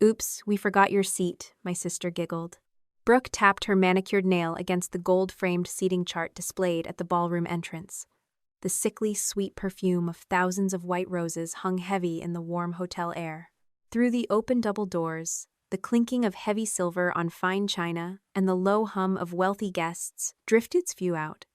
Oops, we forgot your seat, my sister giggled. Brooke tapped her manicured nail against the gold-framed seating chart displayed at the ballroom entrance. The sickly, sweet perfume of thousands of white roses hung heavy in the warm hotel air. Through the open double doors, the clinking of heavy silver on fine china and the low hum of wealthy guests drifted few out.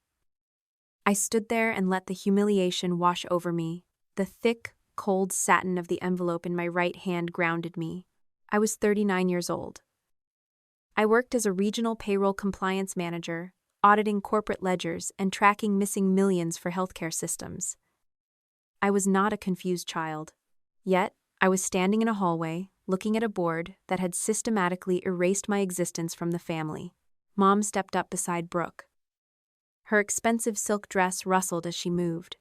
I stood there and let the humiliation wash over me. The thick, cold satin of the envelope in my right hand grounded me. I was 39 years old. I worked as a regional payroll compliance manager, auditing corporate ledgers and tracking missing millions for healthcare systems. I was not a confused child. Yet, I was standing in a hallway, looking at a board that had systematically erased my existence from the family. Mom stepped up beside Brooke. Her expensive silk dress rustled as she moved.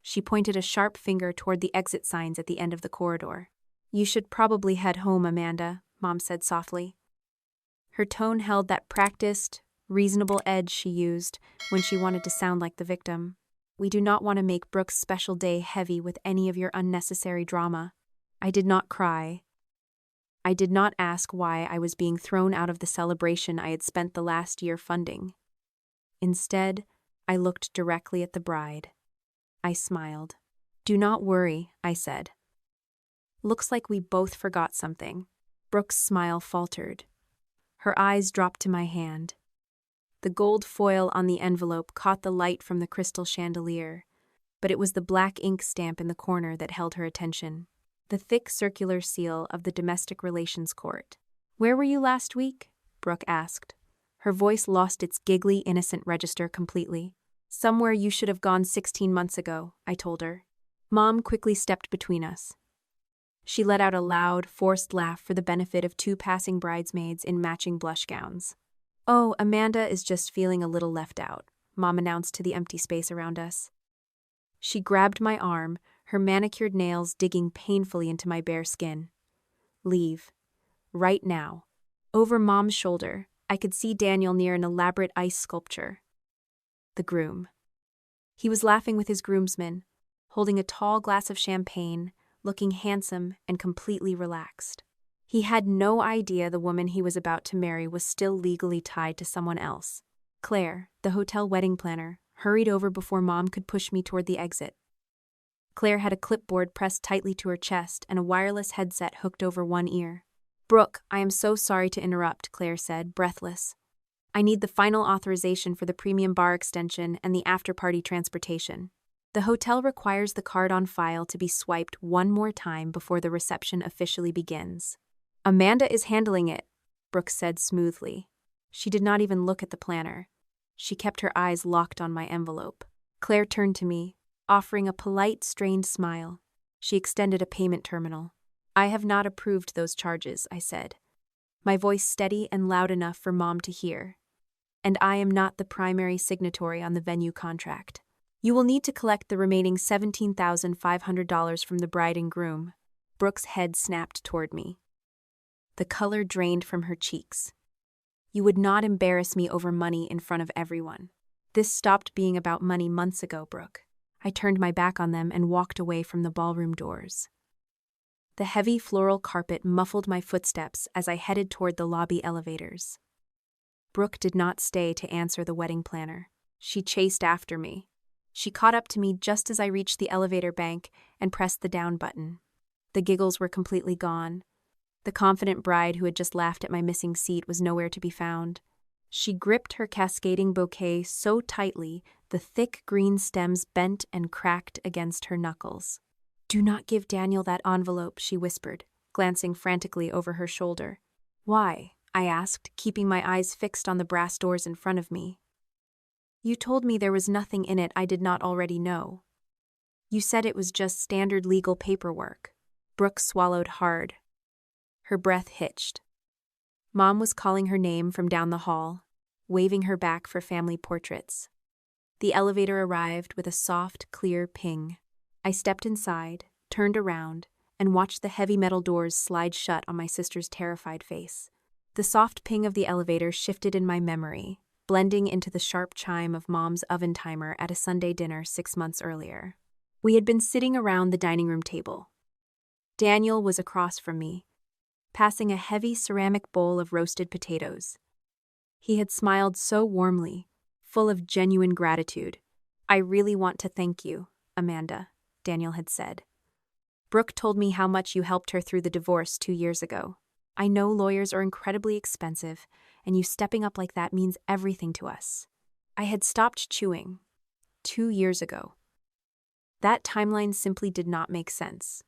She pointed a sharp finger toward the exit signs at the end of the corridor. "You should probably head home, Amanda," Mom said softly. Her tone held that practiced, reasonable edge she used when she wanted to sound like the victim. "We do not want to make Brooke's special day heavy with any of your unnecessary drama." I did not cry. I did not ask why I was being thrown out of the celebration I had spent the last year funding. Instead, I looked directly at the bride. I smiled. "Do not worry," I said. "Looks like we both forgot something." Brooke's smile faltered. Her eyes dropped to my hand. The gold foil on the envelope caught the light from the crystal chandelier, but it was the black ink stamp in the corner that held her attention. The thick circular seal of the Domestic Relations Court. "Where were you last week?" Brooke asked. Her voice lost its giggly, innocent register completely. "Somewhere you should have gone 16 months ago," I told her. Mom quickly stepped between us. She let out a loud, forced laugh for the benefit of two passing bridesmaids in matching blush gowns. "Oh, Amanda is just feeling a little left out," Mom announced to the empty space around us. She grabbed my arm, her manicured nails digging painfully into my bare skin. "Leave. Right now." Over Mom's shoulder, I could see Daniel near an elaborate ice sculpture. The groom. He was laughing with his groomsmen, holding a tall glass of champagne, looking handsome and completely relaxed. He had no idea the woman he was about to marry was still legally tied to someone else. Claire, the hotel wedding planner, hurried over before Mom could push me toward the exit. Claire had a clipboard pressed tightly to her chest and a wireless headset hooked over one ear. "Brooke, I am so sorry to interrupt," Claire said, breathless. "I need the final authorization for the premium bar extension and the after-party transportation. The hotel requires the card on file to be swiped one more time before the reception officially begins." "Amanda is handling it," Brooke said smoothly. She did not even look at the planner. She kept her eyes locked on my envelope. Claire turned to me, offering a polite, strained smile. She extended a payment terminal. "I have not approved those charges," I said, my voice steady and loud enough for Mom to hear. "And I am not the primary signatory on the venue contract. You will need to collect the remaining $17,500 from the bride and groom." Brooke's head snapped toward me. The color drained from her cheeks. "You would not embarrass me over money in front of everyone. This stopped being about money months ago, Brooke." I turned my back on them and walked away from the ballroom doors. The heavy floral carpet muffled my footsteps as I headed toward the lobby elevators. Brooke did not stay to answer the wedding planner. She chased after me. She caught up to me just as I reached the elevator bank and pressed the down button. The giggles were completely gone. The confident bride who had just laughed at my missing seat was nowhere to be found. She gripped her cascading bouquet so tightly the thick green stems bent and cracked against her knuckles. "Do not give Daniel that envelope," she whispered, glancing frantically over her shoulder. "Why?" I asked, keeping my eyes fixed on the brass doors in front of me. "You told me there was nothing in it I did not already know. You said it was just standard legal paperwork." Brooke swallowed hard. Her breath hitched. Mom was calling her name from down the hall, waving her back for family portraits. The elevator arrived with a soft, clear ping. I stepped inside, turned around, and watched the heavy metal doors slide shut on my sister's terrified face. The soft ping of the elevator shifted in my memory, blending into the sharp chime of Mom's oven timer at a Sunday dinner 6 months earlier. We had been sitting around the dining room table. Daniel was across from me, passing a heavy ceramic bowl of roasted potatoes. He had smiled so warmly, full of genuine gratitude. "I really want to thank you, Amanda," Daniel had said. "Brooke told me how much you helped her through the divorce 2 years ago. I know lawyers are incredibly expensive, and you stepping up like that means everything to us." I had stopped chewing. 2 years ago. That timeline simply did not make sense.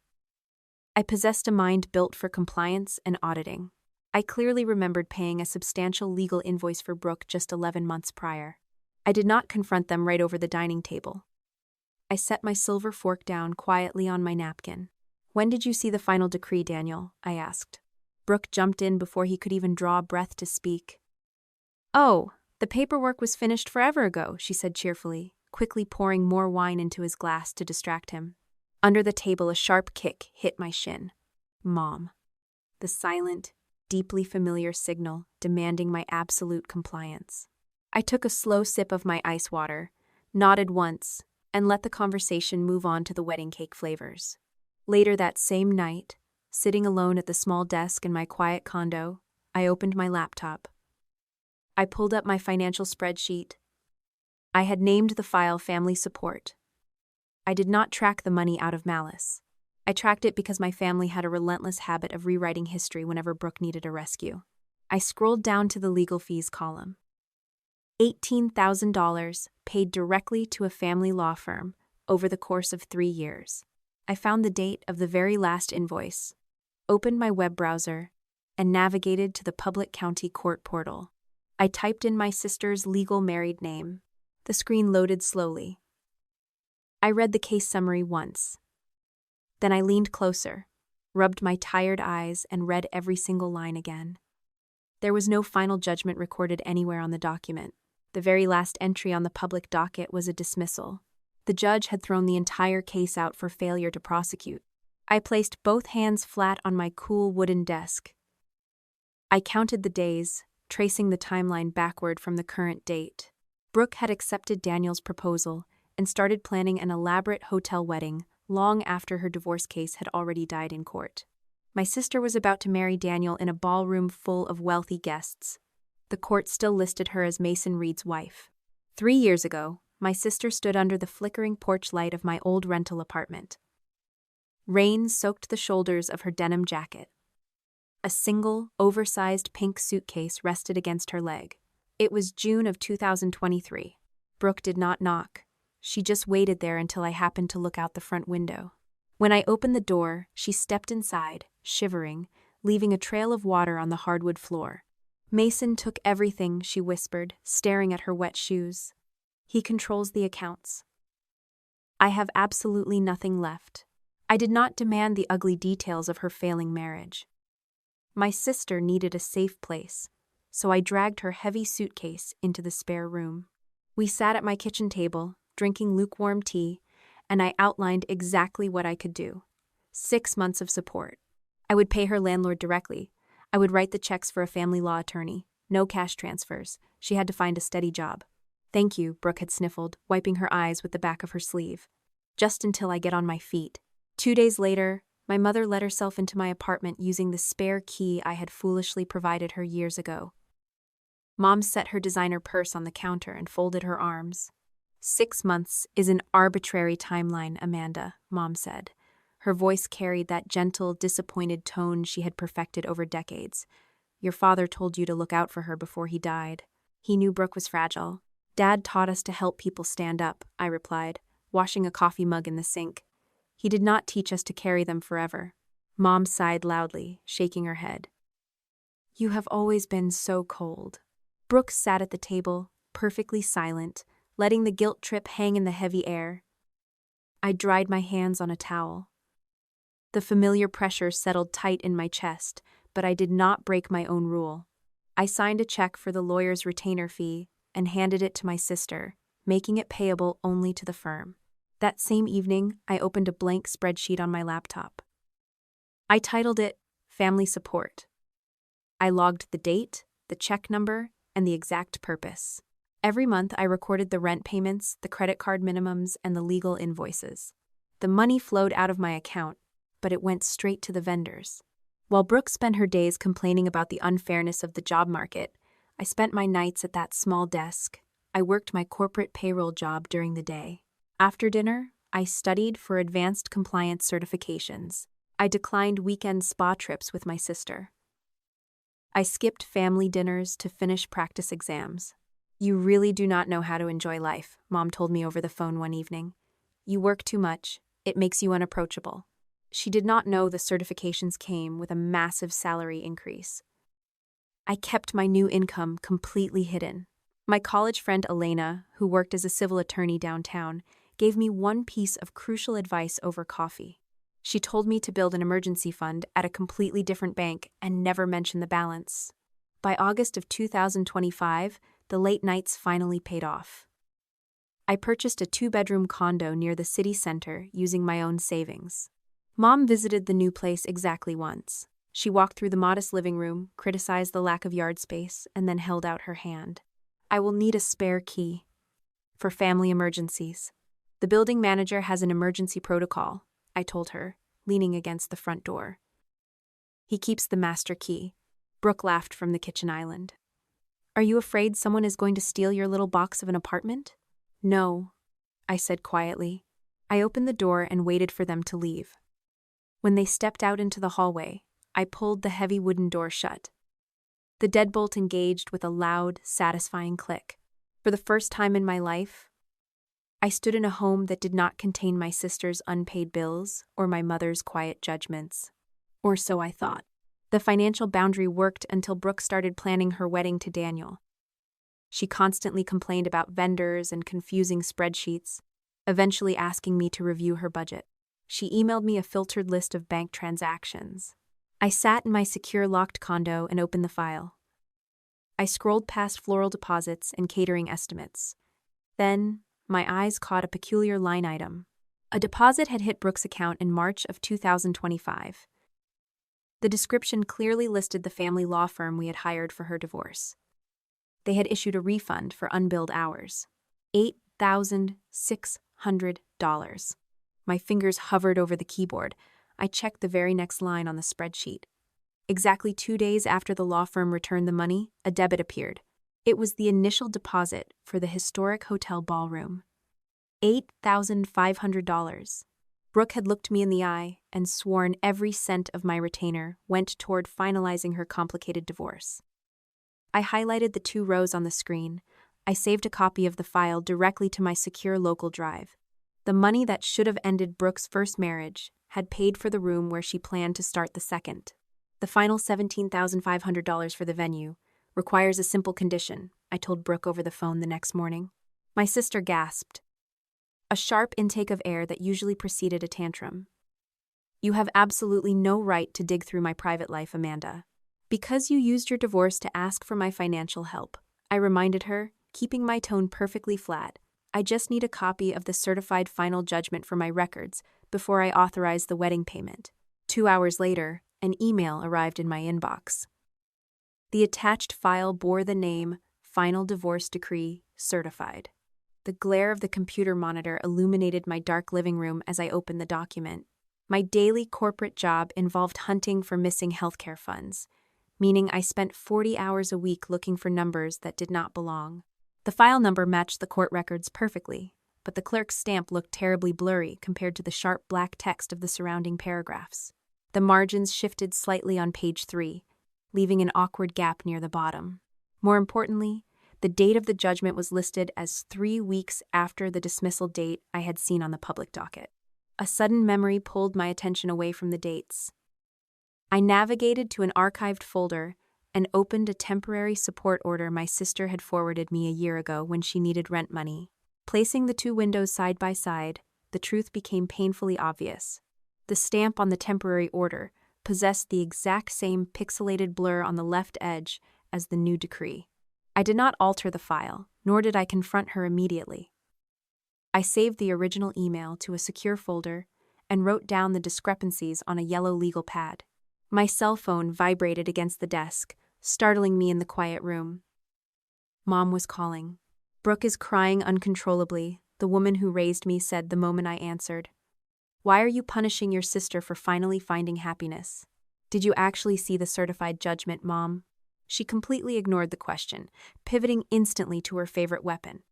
I possessed a mind built for compliance and auditing. I clearly remembered paying a substantial legal invoice for Brooke just 11 months prior. I did not confront them right over the dining table. I set my silver fork down quietly on my napkin. "When did you see the final decree, Daniel?" I asked. Brooke jumped in before he could even draw a breath to speak. "Oh, the paperwork was finished forever ago," she said cheerfully, quickly pouring more wine into his glass to distract him. Under the table, a sharp kick hit my shin. Mom. The silent, deeply familiar signal demanding my absolute compliance. I took a slow sip of my ice water, nodded once, and let the conversation move on to the wedding cake flavors. Later that same night, sitting alone at the small desk in my quiet condo, I opened my laptop. I pulled up my financial spreadsheet. I had named the file Family Support. I did not track the money out of malice. I tracked it because my family had a relentless habit of rewriting history whenever Brooke needed a rescue. I scrolled down to the legal fees column. $18,000 paid directly to a family law firm over the course of 3 years. I found the date of the very last invoice, opened my web browser, and navigated to the public county court portal. I typed in my sister's legal married name. The screen loaded slowly. I read the case summary once. Then I leaned closer, rubbed my tired eyes, and read every single line again. There was no final judgment recorded anywhere on the document. The very last entry on the public docket was a dismissal. The judge had thrown the entire case out for failure to prosecute. I placed both hands flat on my cool wooden desk. I counted the days, tracing the timeline backward from the current date. Brooke had accepted Daniel's proposal and started planning an elaborate hotel wedding long after her divorce case had already died in court. My sister was about to marry Daniel in a ballroom full of wealthy guests. The court still listed her as Mason Reed's wife. 3 years ago, my sister stood under the flickering porch light of my old rental apartment. Rain soaked the shoulders of her denim jacket. A single, oversized pink suitcase rested against her leg. It was June of 2023. Brooke did not knock. She just waited there until I happened to look out the front window. When I opened the door, she stepped inside, shivering, leaving a trail of water on the hardwood floor. "Mason took everything," she whispered, staring at her wet shoes. "He controls the accounts. I have absolutely nothing left." I did not demand the ugly details of her failing marriage. My sister needed a safe place, so I dragged her heavy suitcase into the spare room. We sat at my kitchen table, drinking lukewarm tea, and I outlined exactly what I could do. 6 months of support. I would pay her landlord directly. I would write the checks for a family law attorney. No cash transfers. She had to find a steady job. "Thank you," Brooke had sniffled, wiping her eyes with the back of her sleeve. "Just until I get on my feet." 2 days later, my mother let herself into my apartment using the spare key I had foolishly provided her years ago. Mom set her designer purse on the counter and folded her arms. 6 months is an arbitrary timeline, Amanda, Mom said. Her voice carried that gentle, disappointed tone she had perfected over decades. "Your father told you to look out for her before he died. He knew Brooke was fragile." "Dad taught us to help people stand up," I replied, washing a coffee mug in the sink. "He did not teach us to carry them forever." Mom sighed loudly, shaking her head. "You have always been so cold." Brooke sat at the table, perfectly silent, letting the guilt trip hang in the heavy air. I dried my hands on a towel. The familiar pressure settled tight in my chest, but I did not break my own rule. I signed a check for the lawyer's retainer fee and handed it to my sister, making it payable only to the firm. That same evening, I opened a blank spreadsheet on my laptop. I titled it Family Support. I logged the date, the check number, and the exact purpose. Every month, I recorded the rent payments, the credit card minimums, and the legal invoices. The money flowed out of my account, but it went straight to the vendors. While Brooke spent her days complaining about the unfairness of the job market, I spent my nights at that small desk. I worked my corporate payroll job during the day. After dinner, I studied for advanced compliance certifications. I declined weekend spa trips with my sister. I skipped family dinners to finish practice exams. "You really do not know how to enjoy life," Mom told me over the phone one evening. "You work too much. It makes you unapproachable." She did not know the certifications came with a massive salary increase. I kept my new income completely hidden. My college friend Elena, who worked as a civil attorney downtown, gave me one piece of crucial advice over coffee. She told me to build an emergency fund at a completely different bank and never mention the balance. By August of 2025, the late nights finally paid off. I purchased a 2-bedroom condo near the city center using my own savings. Mom visited the new place exactly once. She walked through the modest living room, criticized the lack of yard space, and then held out her hand. "I will need a spare key for family emergencies. The building manager has an emergency protocol," I told her, leaning against the front door. "He keeps the master key." Brooke laughed from the kitchen island. "Are you afraid someone is going to steal your little box of an apartment?" "No," I said quietly. I opened the door and waited for them to leave. When they stepped out into the hallway, I pulled the heavy wooden door shut. The deadbolt engaged with a loud, satisfying click. For the first time in my life, I stood in a home that did not contain my sister's unpaid bills or my mother's quiet judgments. Or so I thought. The financial boundary worked until Brooke started planning her wedding to Daniel. She constantly complained about vendors and confusing spreadsheets, eventually asking me to review her budget. She emailed me a filtered list of bank transactions. I sat in my secure locked condo and opened the file. I scrolled past floral deposits and catering estimates. Then, my eyes caught a peculiar line item. A deposit had hit Brooke's account in March of 2025. The description clearly listed the family law firm we had hired for her divorce. They had issued a refund for unbilled hours. $8,600. My fingers hovered over the keyboard. I checked the very next line on the spreadsheet. Exactly 2 days after the law firm returned the money, a debit appeared. It was the initial deposit for the historic hotel ballroom. $8,500. Brooke had looked me in the eye and sworn every cent of my retainer went toward finalizing her complicated divorce. I highlighted the 2 rows on the screen. I saved a copy of the file directly to my secure local drive. The money that should have ended Brooke's first marriage had paid for the room where she planned to start the second. The final $17,500 for the venue requires a simple condition, I told Brooke over the phone the next morning. My sister gasped. A sharp intake of air that usually preceded a tantrum. "You have absolutely no right to dig through my private life, Amanda. Because you used your divorce to ask for my financial help," I reminded her, keeping my tone perfectly flat. "I just need a copy of the certified final judgment for my records before I authorize the wedding payment." 2 hours later, an email arrived in my inbox. The attached file bore the name Final Divorce Decree Certified. The glare of the computer monitor illuminated my dark living room as I opened the document. My daily corporate job involved hunting for missing healthcare funds, meaning I spent 40 hours a week looking for numbers that did not belong. The file number matched the court records perfectly, but the clerk's stamp looked terribly blurry compared to the sharp black text of the surrounding paragraphs. The margins shifted slightly on page 3, leaving an awkward gap near the bottom. More importantly, the date of the judgment was listed as 3 weeks after the dismissal date I had seen on the public docket. A sudden memory pulled my attention away from the dates. I navigated to an archived folder and opened a temporary support order my sister had forwarded me a year ago when she needed rent money. Placing the 2 windows side by side, the truth became painfully obvious. The stamp on the temporary order possessed the exact same pixelated blur on the left edge as the new decree. I did not alter the file, nor did I confront her immediately. I saved the original email to a secure folder and wrote down the discrepancies on a yellow legal pad. My cell phone vibrated against the desk, startling me in the quiet room. Mom was calling. "Brooke is crying uncontrollably," the woman who raised me said the moment I answered. "Why are you punishing your sister for finally finding happiness?" Did you actually see the certified judgment, Mom? She completely ignored the question, pivoting instantly to her favorite weapon.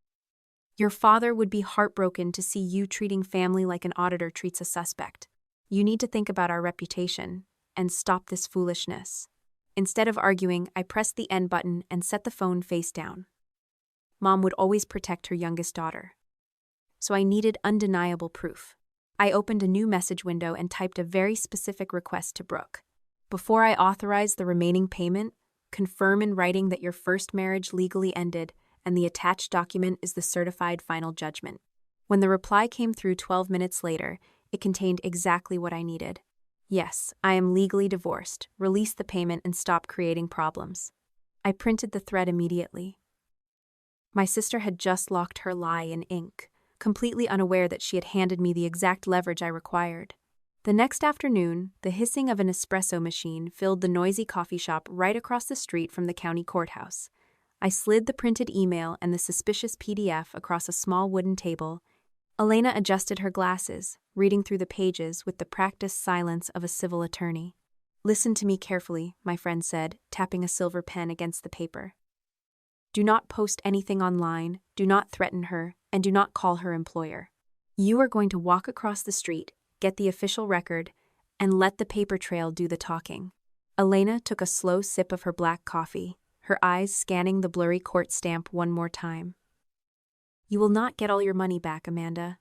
Your father would be heartbroken to see you treating family like an auditor treats a suspect. You need to think about our reputation and stop this foolishness. Instead of arguing, I pressed the end button and set the phone face down. Mom would always protect her youngest daughter. So I needed undeniable proof. I opened a new message window and typed a very specific request to Brooke. Before I authorize the remaining payment, confirm in writing that your first marriage legally ended and the attached document is the certified final judgment. When the reply came through 12 minutes later, it contained exactly what I needed. Yes, I am legally divorced. Release the payment and stop creating problems. I printed the thread immediately. My sister had just locked her lie in ink, completely unaware that she had handed me the exact leverage I required. The next afternoon, the hissing of an espresso machine filled the noisy coffee shop right across the street from the county courthouse. I slid the printed email and the suspicious PDF across a small wooden table. Elena adjusted her glasses, reading through the pages with the practiced silence of a civil attorney. Listen to me carefully, my friend said, tapping a silver pen against the paper. Do not post anything online, do not threaten her, and do not call her employer. You are going to walk across the street, get the official record, and let the paper trail do the talking. Elena took a slow sip of her black coffee, her eyes scanning the blurry court stamp one more time. You will not get all your money back, Amanda.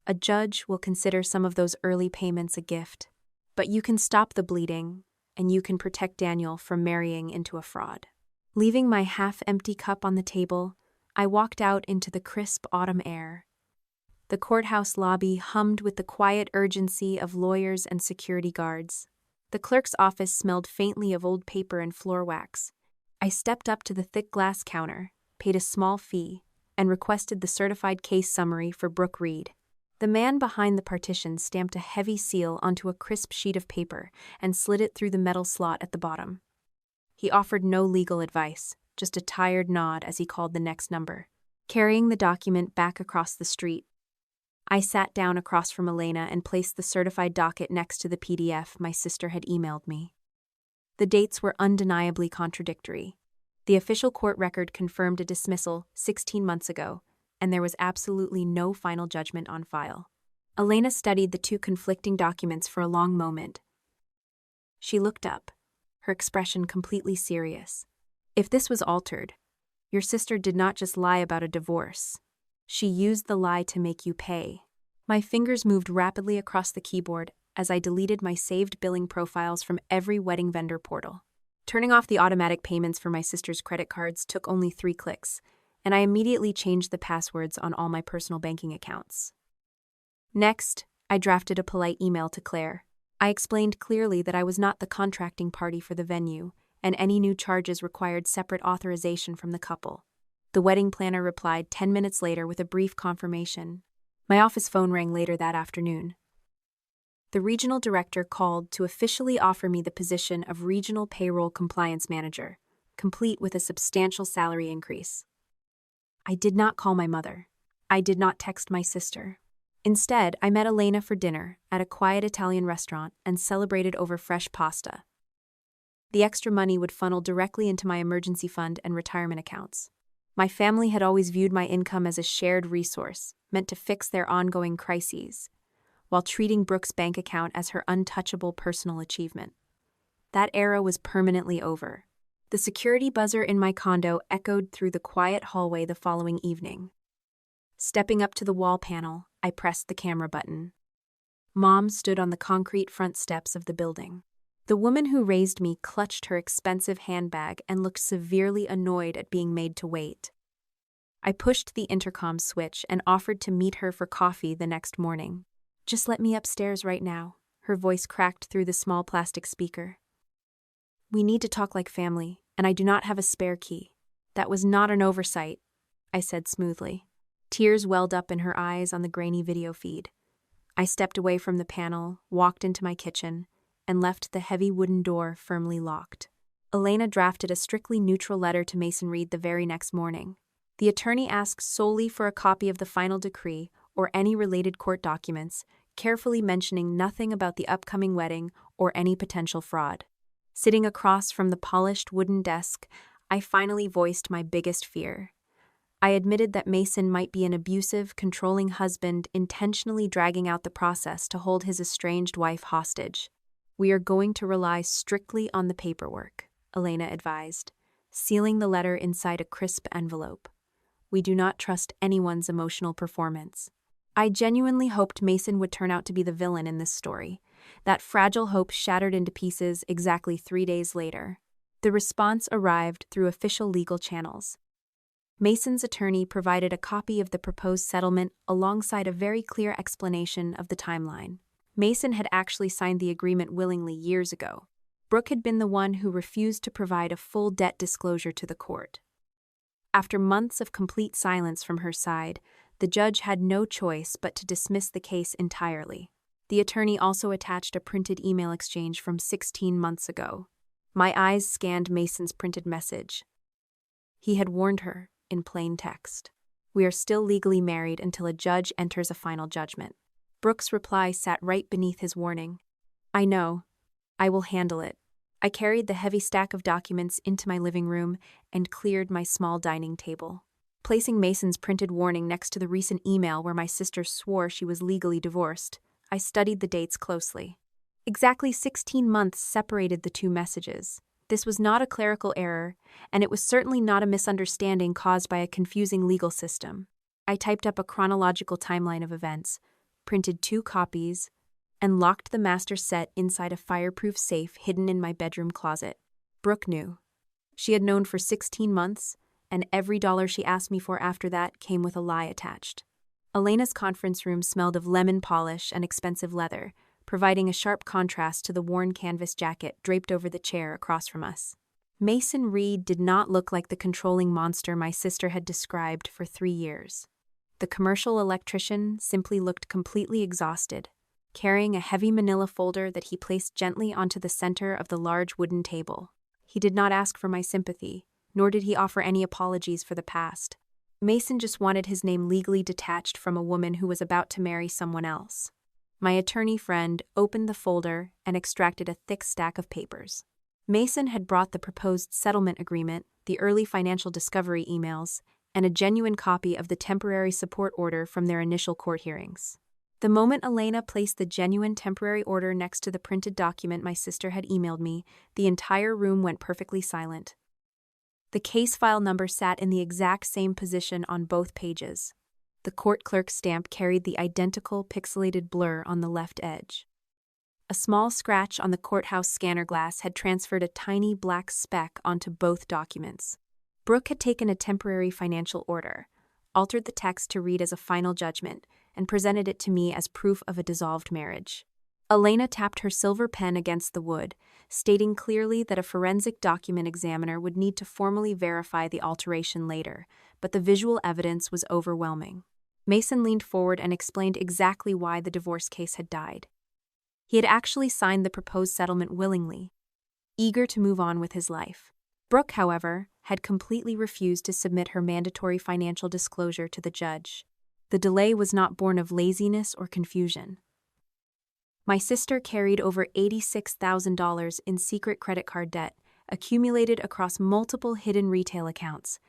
A judge will consider some of those early payments a gift, but you can stop the bleeding, and you can protect Daniel from marrying into a fraud. Leaving my half-empty cup on the table, I walked out into the crisp autumn air. The courthouse lobby hummed with the quiet urgency of lawyers and security guards. The clerk's office smelled faintly of old paper and floor wax. I stepped up to the thick glass counter, paid a small fee, and requested the certified case summary for Brooke Reed. The man behind the partition stamped a heavy seal onto a crisp sheet of paper and slid it through the metal slot at the bottom. He offered no legal advice, just a tired nod as he called the next number. Carrying the document back across the street, I sat down across from Elena and placed the certified docket next to the PDF my sister had emailed me. The dates were undeniably contradictory. The official court record confirmed a dismissal 16 months ago, and there was absolutely no final judgment on file. Elena studied the two conflicting documents for a long moment. She looked up, her expression completely serious. If this was altered, your sister did not just lie about a divorce. She used the lie to make you pay. My fingers moved rapidly across the keyboard as I deleted my saved billing profiles from every wedding vendor portal. Turning off the automatic payments for my sister's credit cards took only 3 clicks, and I immediately changed the passwords on all my personal banking accounts. Next, I drafted a polite email to Claire. I explained clearly that I was not the contracting party for the venue, and any new charges required separate authorization from the couple. The wedding planner replied 10 minutes later with a brief confirmation. My office phone rang later that afternoon. The regional director called to officially offer me the position of Regional Payroll Compliance Manager, complete with a substantial salary increase. I did not call my mother. I did not text my sister. Instead, I met Elena for dinner at a quiet Italian restaurant and celebrated over fresh pasta. The extra money would funnel directly into my emergency fund and retirement accounts. My family had always viewed my income as a shared resource, meant to fix their ongoing crises, while treating Brooke's bank account as her untouchable personal achievement. That era was permanently over. The security buzzer in my condo echoed through the quiet hallway the following evening. Stepping up to the wall panel, I pressed the camera button. Mom stood on the concrete front steps of the building. The woman who raised me clutched her expensive handbag and looked severely annoyed at being made to wait. I pushed the intercom switch and offered to meet her for coffee the next morning. Just let me upstairs right now, her voice cracked through the small plastic speaker. We need to talk like family, and I do not have a spare key. That was not an oversight, I said smoothly. Tears welled up in her eyes on the grainy video feed. I stepped away from the panel, walked into my kitchen, and left the heavy wooden door firmly locked. Elena drafted a strictly neutral letter to Mason Reed the very next morning. The attorney asked solely for a copy of the final decree or any related court documents, carefully mentioning nothing about the upcoming wedding or any potential fraud. Sitting across from the polished wooden desk, I finally voiced my biggest fear. I admitted that Mason might be an abusive, controlling husband intentionally dragging out the process to hold his estranged wife hostage. "We are going to rely strictly on the paperwork," Elena advised, sealing the letter inside a crisp envelope. "We do not trust anyone's emotional performance." I genuinely hoped Mason would turn out to be the villain in this story. That fragile hope shattered into pieces exactly 3 days later. The response arrived through official legal channels. Mason's attorney provided a copy of the proposed settlement alongside a very clear explanation of the timeline. Mason had actually signed the agreement willingly years ago. Brooke had been the one who refused to provide a full debt disclosure to the court. After months of complete silence from her side, the judge had no choice but to dismiss the case entirely. The attorney also attached a printed email exchange from 16 months ago. My eyes scanned Mason's printed message. He had warned her, in plain text. "We are still legally married until a judge enters a final judgment." Brooke's reply sat right beneath his warning. "I know. I will handle it." I carried the heavy stack of documents into my living room and cleared my small dining table. Placing Mason's printed warning next to the recent email where my sister swore she was legally divorced, I studied the dates closely. Exactly 16 months separated the two messages. This was not a clerical error, and it was certainly not a misunderstanding caused by a confusing legal system. I typed up a chronological timeline of events, printed 2 copies, and locked the master set inside a fireproof safe hidden in my bedroom closet. Brooke knew. She had known for 16 months, and every dollar she asked me for after that came with a lie attached. Elena's conference room smelled of lemon polish and expensive leather, providing a sharp contrast to the worn canvas jacket draped over the chair across from us. Mason Reed did not look like the controlling monster my sister had described for 3 years. The commercial electrician simply looked completely exhausted, carrying a heavy manila folder that he placed gently onto the center of the large wooden table. He did not ask for my sympathy, nor did he offer any apologies for the past. Mason just wanted his name legally detached from a woman who was about to marry someone else. My attorney friend opened the folder and extracted a thick stack of papers. Mason had brought the proposed settlement agreement, the early financial discovery emails, and a genuine copy of the temporary support order from their initial court hearings. The moment Elena placed the genuine temporary order next to the printed document my sister had emailed me, the entire room went perfectly silent. The case file number sat in the exact same position on both pages. The court clerk's stamp carried the identical pixelated blur on the left edge. A small scratch on the courthouse scanner glass had transferred a tiny black speck onto both documents. Brooke had taken a temporary financial order, altered the text to read as a final judgment, and presented it to me as proof of a dissolved marriage. Elena tapped her silver pen against the wood, stating clearly that a forensic document examiner would need to formally verify the alteration later, but the visual evidence was overwhelming. Mason leaned forward and explained exactly why the divorce case had died. He had actually signed the proposed settlement willingly, eager to move on with his life. Brooke, however, had completely refused to submit her mandatory financial disclosure to the judge. The delay was not born of laziness or confusion. My sister carried over $86,000 in secret credit card debt, accumulated across multiple hidden retail accounts.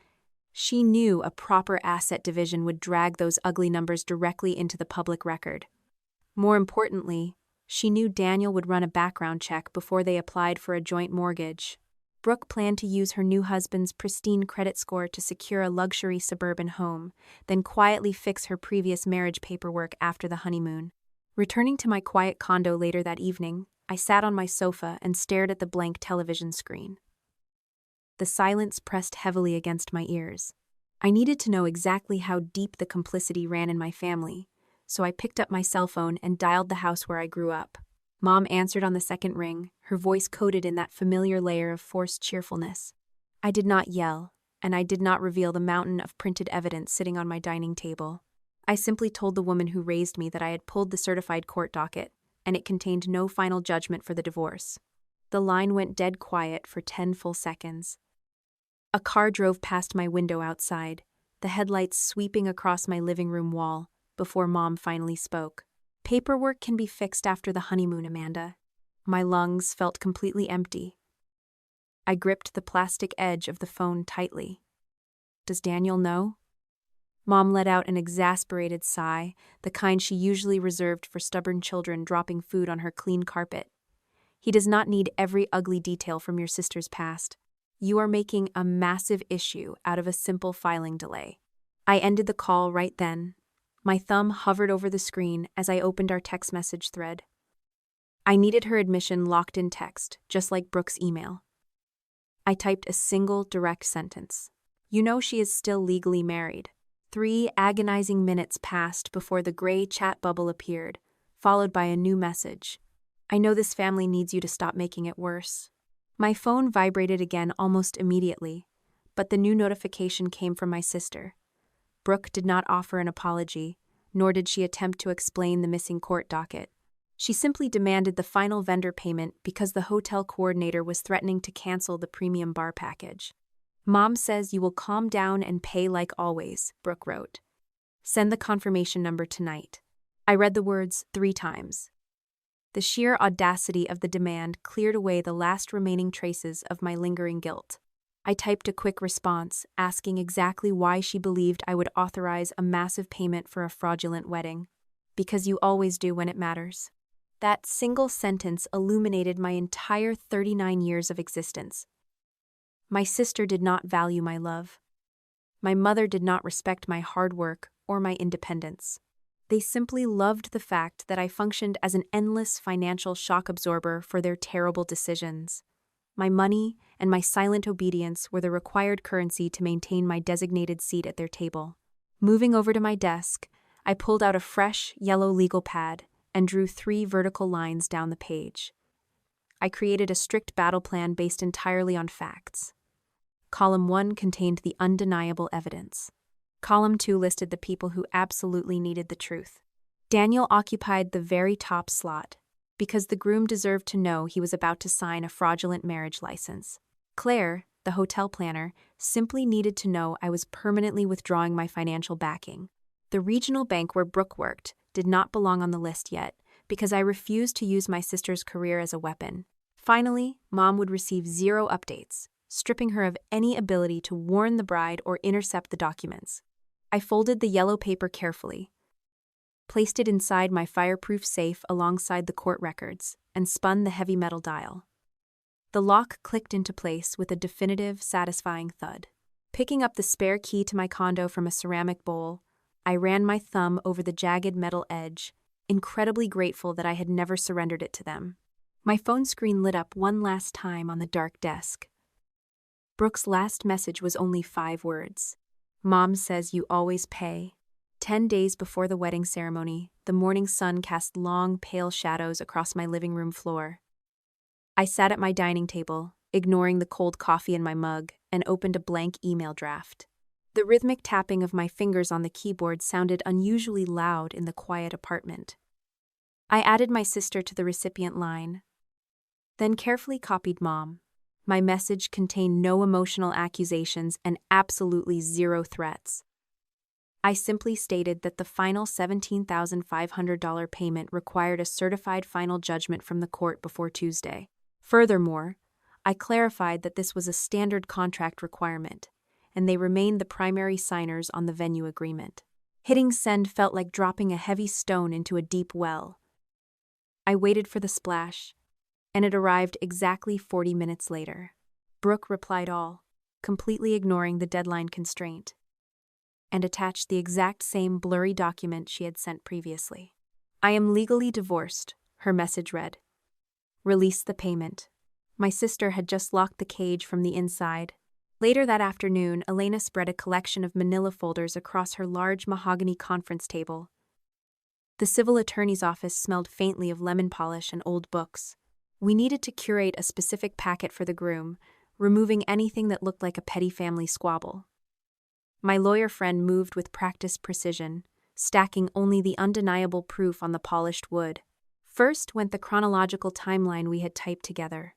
She knew a proper asset division would drag those ugly numbers directly into the public record. More importantly, she knew Daniel would run a background check before they applied for a joint mortgage. Brooke planned to use her new husband's pristine credit score to secure a luxury suburban home, then quietly fix her previous marriage paperwork after the honeymoon. Returning to my quiet condo later that evening, I sat on my sofa and stared at the blank television screen. The silence pressed heavily against my ears. I needed to know exactly how deep the complicity ran in my family, so I picked up my cell phone and dialed the house where I grew up. Mom answered on the second ring, her voice coated in that familiar layer of forced cheerfulness. I did not yell, and I did not reveal the mountain of printed evidence sitting on my dining table. I simply told the woman who raised me that I had pulled the certified court docket, and it contained no final judgment for the divorce. The line went dead quiet for 10 full seconds. A car drove past my window outside, the headlights sweeping across my living room wall, before Mom finally spoke. "Paperwork can be fixed after the honeymoon, Amanda." My lungs felt completely empty. I gripped the plastic edge of the phone tightly. Does Daniel know? Mom let out an exasperated sigh, the kind she usually reserved for stubborn children dropping food on her clean carpet. He does not need every ugly detail from your sister's past. You are making a massive issue out of a simple filing delay. I ended the call right then. My thumb hovered over the screen as I opened our text message thread. I needed her admission locked in text, just like Brooke's email. I typed a single direct sentence. You know she is still legally married. 3 agonizing minutes passed before the gray chat bubble appeared, followed by a new message. I know this family needs you to stop making it worse. My phone vibrated again almost immediately, but the new notification came from my sister. Brooke did not offer an apology, nor did she attempt to explain the missing court docket. She simply demanded the final vendor payment because the hotel coordinator was threatening to cancel the premium bar package. Mom says you will calm down and pay like always, Brooke wrote. Send the confirmation number tonight. I read the words 3 times. The sheer audacity of the demand cleared away the last remaining traces of my lingering guilt. I typed a quick response, asking exactly why she believed I would authorize a massive payment for a fraudulent wedding. Because you always do when it matters. That single sentence illuminated my entire 39 years of existence. My sister did not value my love. My mother did not respect my hard work or my independence. They simply loved the fact that I functioned as an endless financial shock absorber for their terrible decisions. My money and my silent obedience were the required currency to maintain my designated seat at their table. Moving over to my desk, I pulled out a fresh, yellow legal pad and drew 3 vertical lines down the page. I created a strict battle plan based entirely on facts. Column 1 contained the undeniable evidence. Column 2 listed the people who absolutely needed the truth. Daniel occupied the very top slot, because the groom deserved to know he was about to sign a fraudulent marriage license. Claire, the hotel planner, simply needed to know I was permanently withdrawing my financial backing. The regional bank where Brooke worked did not belong on the list yet, because I refused to use my sister's career as a weapon. Finally, Mom would receive 0 updates, stripping her of any ability to warn the bride or intercept the documents. I folded the yellow paper carefully, placed it inside my fireproof safe alongside the court records, and spun the heavy metal dial. The lock clicked into place with a definitive, satisfying thud. Picking up the spare key to my condo from a ceramic bowl, I ran my thumb over the jagged metal edge, incredibly grateful that I had never surrendered it to them. My phone screen lit up one last time on the dark desk. Brooke's last message was only 5 words. Mom says you always pay. 10 days before the wedding ceremony, the morning sun cast long, pale shadows across my living room floor. I sat at my dining table, ignoring the cold coffee in my mug, and opened a blank email draft. The rhythmic tapping of my fingers on the keyboard sounded unusually loud in the quiet apartment. I added my sister to the recipient line, then carefully copied Mom. My message contained no emotional accusations and absolutely 0 threats. I simply stated that the final $17,500 payment required a certified final judgment from the court before Tuesday. Furthermore, I clarified that this was a standard contract requirement, and they remained the primary signers on the venue agreement. Hitting send felt like dropping a heavy stone into a deep well. I waited for the splash, and it arrived exactly 40 minutes later. Brooke replied all, completely ignoring the deadline constraint, and attached the exact same blurry document she had sent previously. I am legally divorced, her message read. Release the payment. My sister had just locked the cage from the inside. Later that afternoon, Elena spread a collection of manila folders across her large mahogany conference table. The civil attorney's office smelled faintly of lemon polish and old books. We needed to curate a specific packet for the groom, removing anything that looked like a petty family squabble. My lawyer friend moved with practiced precision, stacking only the undeniable proof on the polished wood. First went the chronological timeline we had typed together.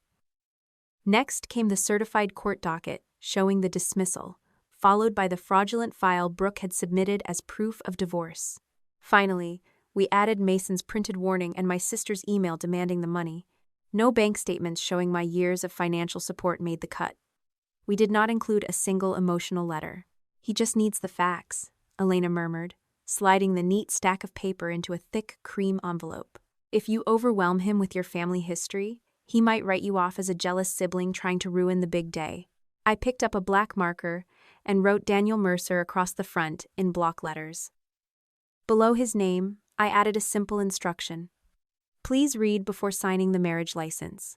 Next came the certified court docket, showing the dismissal, followed by the fraudulent file Brooke had submitted as proof of divorce. Finally, we added Mason's printed warning and my sister's email demanding the money. No bank statements showing my years of financial support made the cut. We did not include a single emotional letter. He just needs the facts, Elena murmured, sliding the neat stack of paper into a thick cream envelope. If you overwhelm him with your family history, he might write you off as a jealous sibling trying to ruin the big day. I picked up a black marker and wrote Daniel Mercer across the front in block letters. Below his name, I added a simple instruction. Please read before signing the marriage license.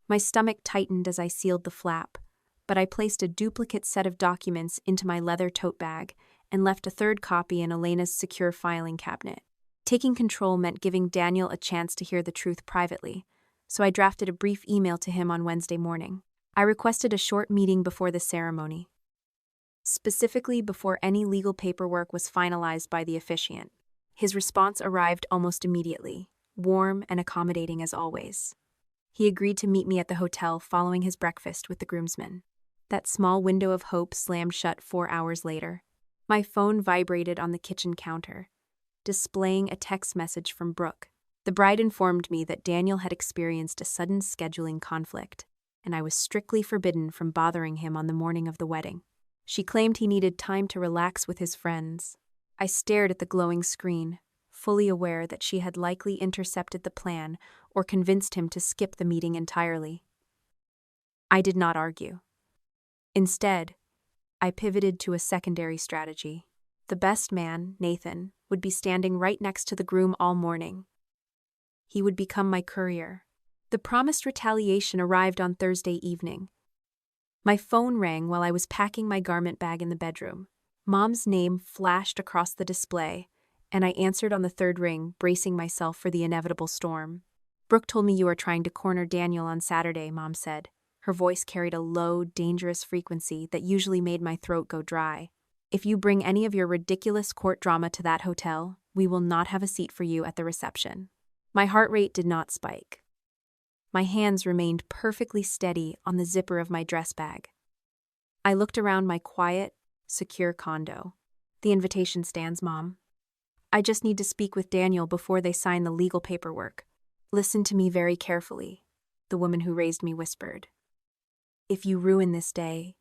My stomach tightened as I sealed the flap, but I placed a duplicate set of documents into my leather tote bag and left a third copy in Elena's secure filing cabinet. Taking control meant giving Daniel a chance to hear the truth privately, so I drafted a brief email to him on Wednesday morning. I requested a short meeting before the ceremony, specifically before any legal paperwork was finalized by the officiant. His response arrived almost immediately, warm and accommodating as always. He agreed to meet me at the hotel following his breakfast with the groomsmen. That small window of hope slammed shut 4 hours later. My phone vibrated on the kitchen counter, displaying a text message from Brooke. The bride informed me that Daniel had experienced a sudden scheduling conflict, and I was strictly forbidden from bothering him on the morning of the wedding. She claimed he needed time to relax with his friends. I stared at the glowing screen, fully aware that she had likely intercepted the plan or convinced him to skip the meeting entirely. I did not argue. Instead, I pivoted to a secondary strategy. The best man, Nathan, would be standing right next to the groom all morning. He would become my courier. The promised retaliation arrived on Thursday evening. My phone rang while I was packing my garment bag in the bedroom. Mom's name flashed across the display, and I answered on the third ring, bracing myself for the inevitable storm. Brooke told me you are trying to corner Daniel on Saturday, Mom said. Her voice carried a low, dangerous frequency that usually made my throat go dry. If you bring any of your ridiculous court drama to that hotel, we will not have a seat for you at the reception. My heart rate did not spike. My hands remained perfectly steady on the zipper of my dress bag. I looked around my quiet, secure condo. The invitation stands, Mom. I just need to speak with Daniel before they sign the legal paperwork. Listen to me very carefully, the woman who raised me whispered. If you ruin this day,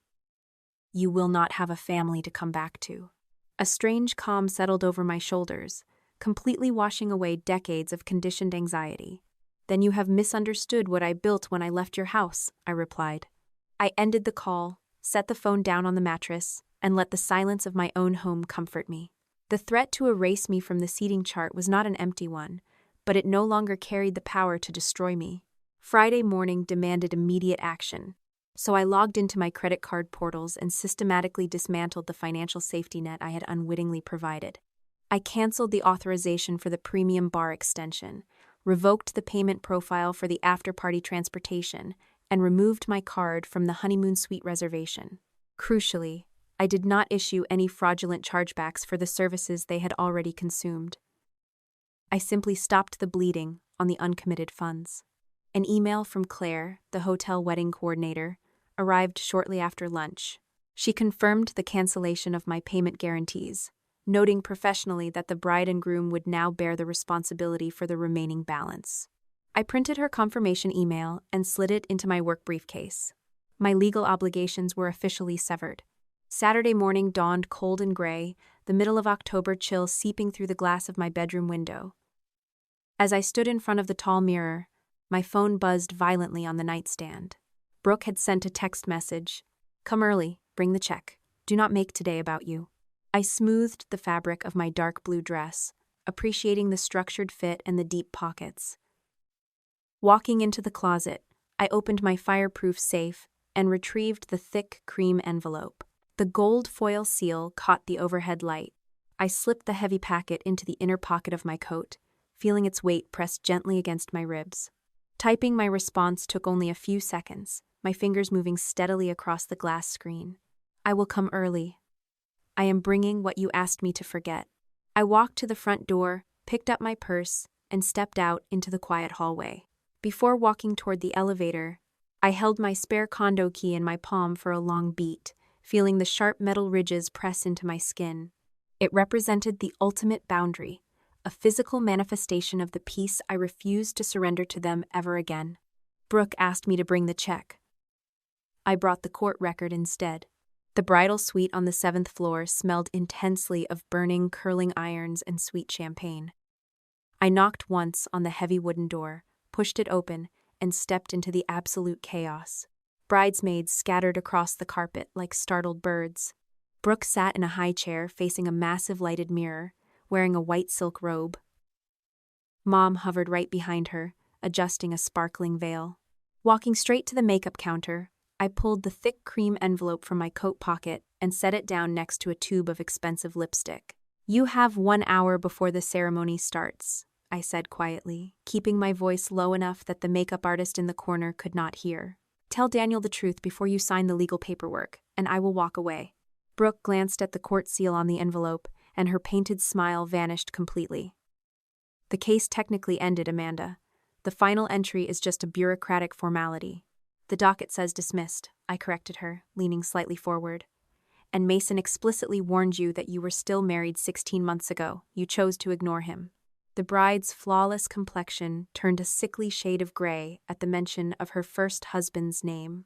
you will not have a family to come back to. A strange calm settled over my shoulders, completely washing away decades of conditioned anxiety. Then you have misunderstood what I built when I left your house, I replied. I ended the call, set the phone down on the mattress, and let the silence of my own home comfort me. The threat to erase me from the seating chart was not an empty one, but it no longer carried the power to destroy me. Friday morning demanded immediate action, so I logged into my credit card portals and systematically dismantled the financial safety net I had unwittingly provided. I canceled the authorization for the premium bar extension, revoked the payment profile for the after-party transportation, and removed my card from the honeymoon suite reservation. Crucially, I did not issue any fraudulent chargebacks for the services they had already consumed. I simply stopped the bleeding on the uncommitted funds. An email from Claire, the hotel wedding coordinator, arrived shortly after lunch. She confirmed the cancellation of my payment guarantees, noting professionally that the bride and groom would now bear the responsibility for the remaining balance. I printed her confirmation email and slid it into my work briefcase. My legal obligations were officially severed. Saturday morning dawned cold and gray, the middle of October chill seeping through the glass of my bedroom window. As I stood in front of the tall mirror, my phone buzzed violently on the nightstand. Brooke had sent a text message. Come early, bring the check. Do not make today about you. I smoothed the fabric of my dark blue dress, appreciating the structured fit and the deep pockets. Walking into the closet, I opened my fireproof safe and retrieved the thick cream envelope. The gold foil seal caught the overhead light. I slipped the heavy packet into the inner pocket of my coat, feeling its weight pressed gently against my ribs. Typing my response took only a few seconds, my fingers moving steadily across the glass screen. I will come early. I am bringing what you asked me to forget. I walked to the front door, picked up my purse, and stepped out into the quiet hallway. Before walking toward the elevator, I held my spare condo key in my palm for a long beat, feeling the sharp metal ridges press into my skin. It represented the ultimate boundary, a physical manifestation of the peace I refused to surrender to them ever again. Brooke asked me to bring the check. I brought the court record instead. The bridal suite on the 7th floor smelled intensely of burning curling irons and sweet champagne. I knocked once on the heavy wooden door, pushed it open, and stepped into the absolute chaos. Bridesmaids scattered across the carpet like startled birds. Brooke sat in a high chair facing a massive lighted mirror, wearing a white silk robe. Mom hovered right behind her, adjusting a sparkling veil. Walking straight to the makeup counter, I pulled the thick cream envelope from my coat pocket and set it down next to a tube of expensive lipstick. "You have 1 hour before the ceremony starts," I said quietly, keeping my voice low enough that the makeup artist in the corner could not hear. "Tell Daniel the truth before you sign the legal paperwork, and I will walk away." Brooke glanced at the court seal on the envelope, and her painted smile vanished completely. "The case technically ended, Amanda. The final entry is just a bureaucratic formality. The docket says dismissed," I corrected her, leaning slightly forward. "And Mason explicitly warned you that you were still married 16 months ago. You chose to ignore him." The bride's flawless complexion turned a sickly shade of gray at the mention of her first husband's name.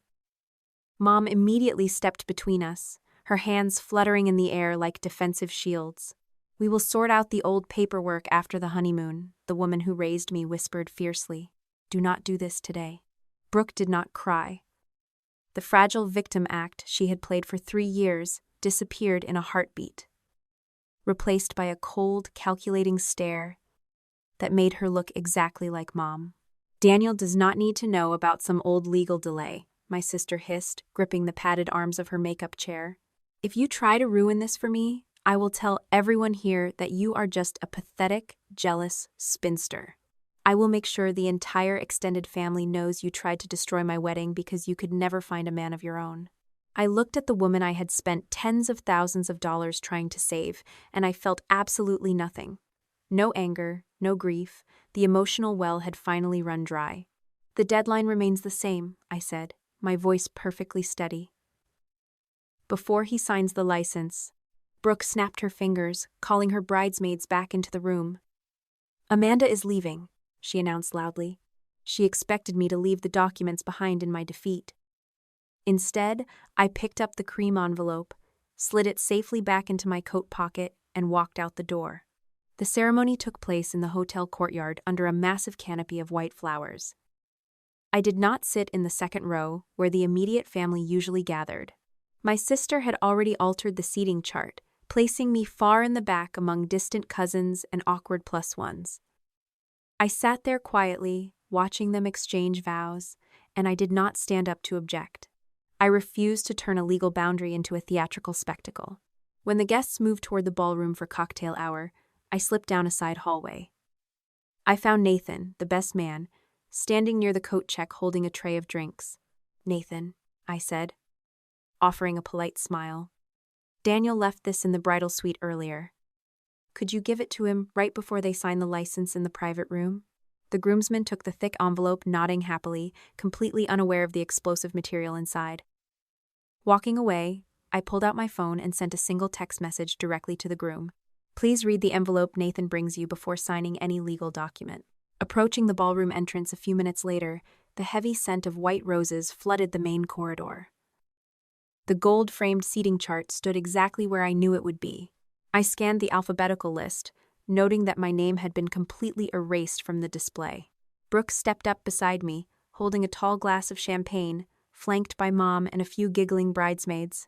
Mom immediately stepped between us, her hands fluttering in the air like defensive shields. "We will sort out the old paperwork after the honeymoon," the woman who raised me whispered fiercely. "Do not do this today." Brooke did not cry. The fragile victim act she had played for 3 years disappeared in a heartbeat, replaced by a cold, calculating stare that made her look exactly like Mom. "Daniel does not need to know about some old legal delay," my sister hissed, gripping the padded arms of her makeup chair. "If you try to ruin this for me, I will tell everyone here that you are just a pathetic, jealous spinster. I will make sure the entire extended family knows you tried to destroy my wedding because you could never find a man of your own." I looked at the woman I had spent tens of thousands of dollars trying to save, and I felt absolutely nothing. No anger, no grief. The emotional well had finally run dry. "The deadline remains the same," I said, my voice perfectly steady. "Before he signs the license." Brooke snapped her fingers, calling her bridesmaids back into the room. "Amanda is leaving," she announced loudly. She expected me to leave the documents behind in my defeat. Instead, I picked up the cream envelope, slid it safely back into my coat pocket, and walked out the door. The ceremony took place in the hotel courtyard under a massive canopy of white flowers. I did not sit in the second row, where the immediate family usually gathered. My sister had already altered the seating chart, placing me far in the back among distant cousins and awkward plus ones. I sat there quietly, watching them exchange vows, and I did not stand up to object. I refused to turn a legal boundary into a theatrical spectacle. When the guests moved toward the ballroom for cocktail hour, I slipped down a side hallway. I found Nathan, the best man, standing near the coat check holding a tray of drinks. "Nathan," I said, offering a polite smile. "Daniel left this in the bridal suite earlier. Could you give it to him right before they sign the license in the private room?" The groomsman took the thick envelope, nodding happily, completely unaware of the explosive material inside. Walking away, I pulled out my phone and sent a single text message directly to the groom. "Please read the envelope Nathan brings you before signing any legal document." Approaching the ballroom entrance a few minutes later, the heavy scent of white roses flooded the main corridor. The gold-framed seating chart stood exactly where I knew it would be. I scanned the alphabetical list, noting that my name had been completely erased from the display. Brooke stepped up beside me, holding a tall glass of champagne, flanked by Mom and a few giggling bridesmaids.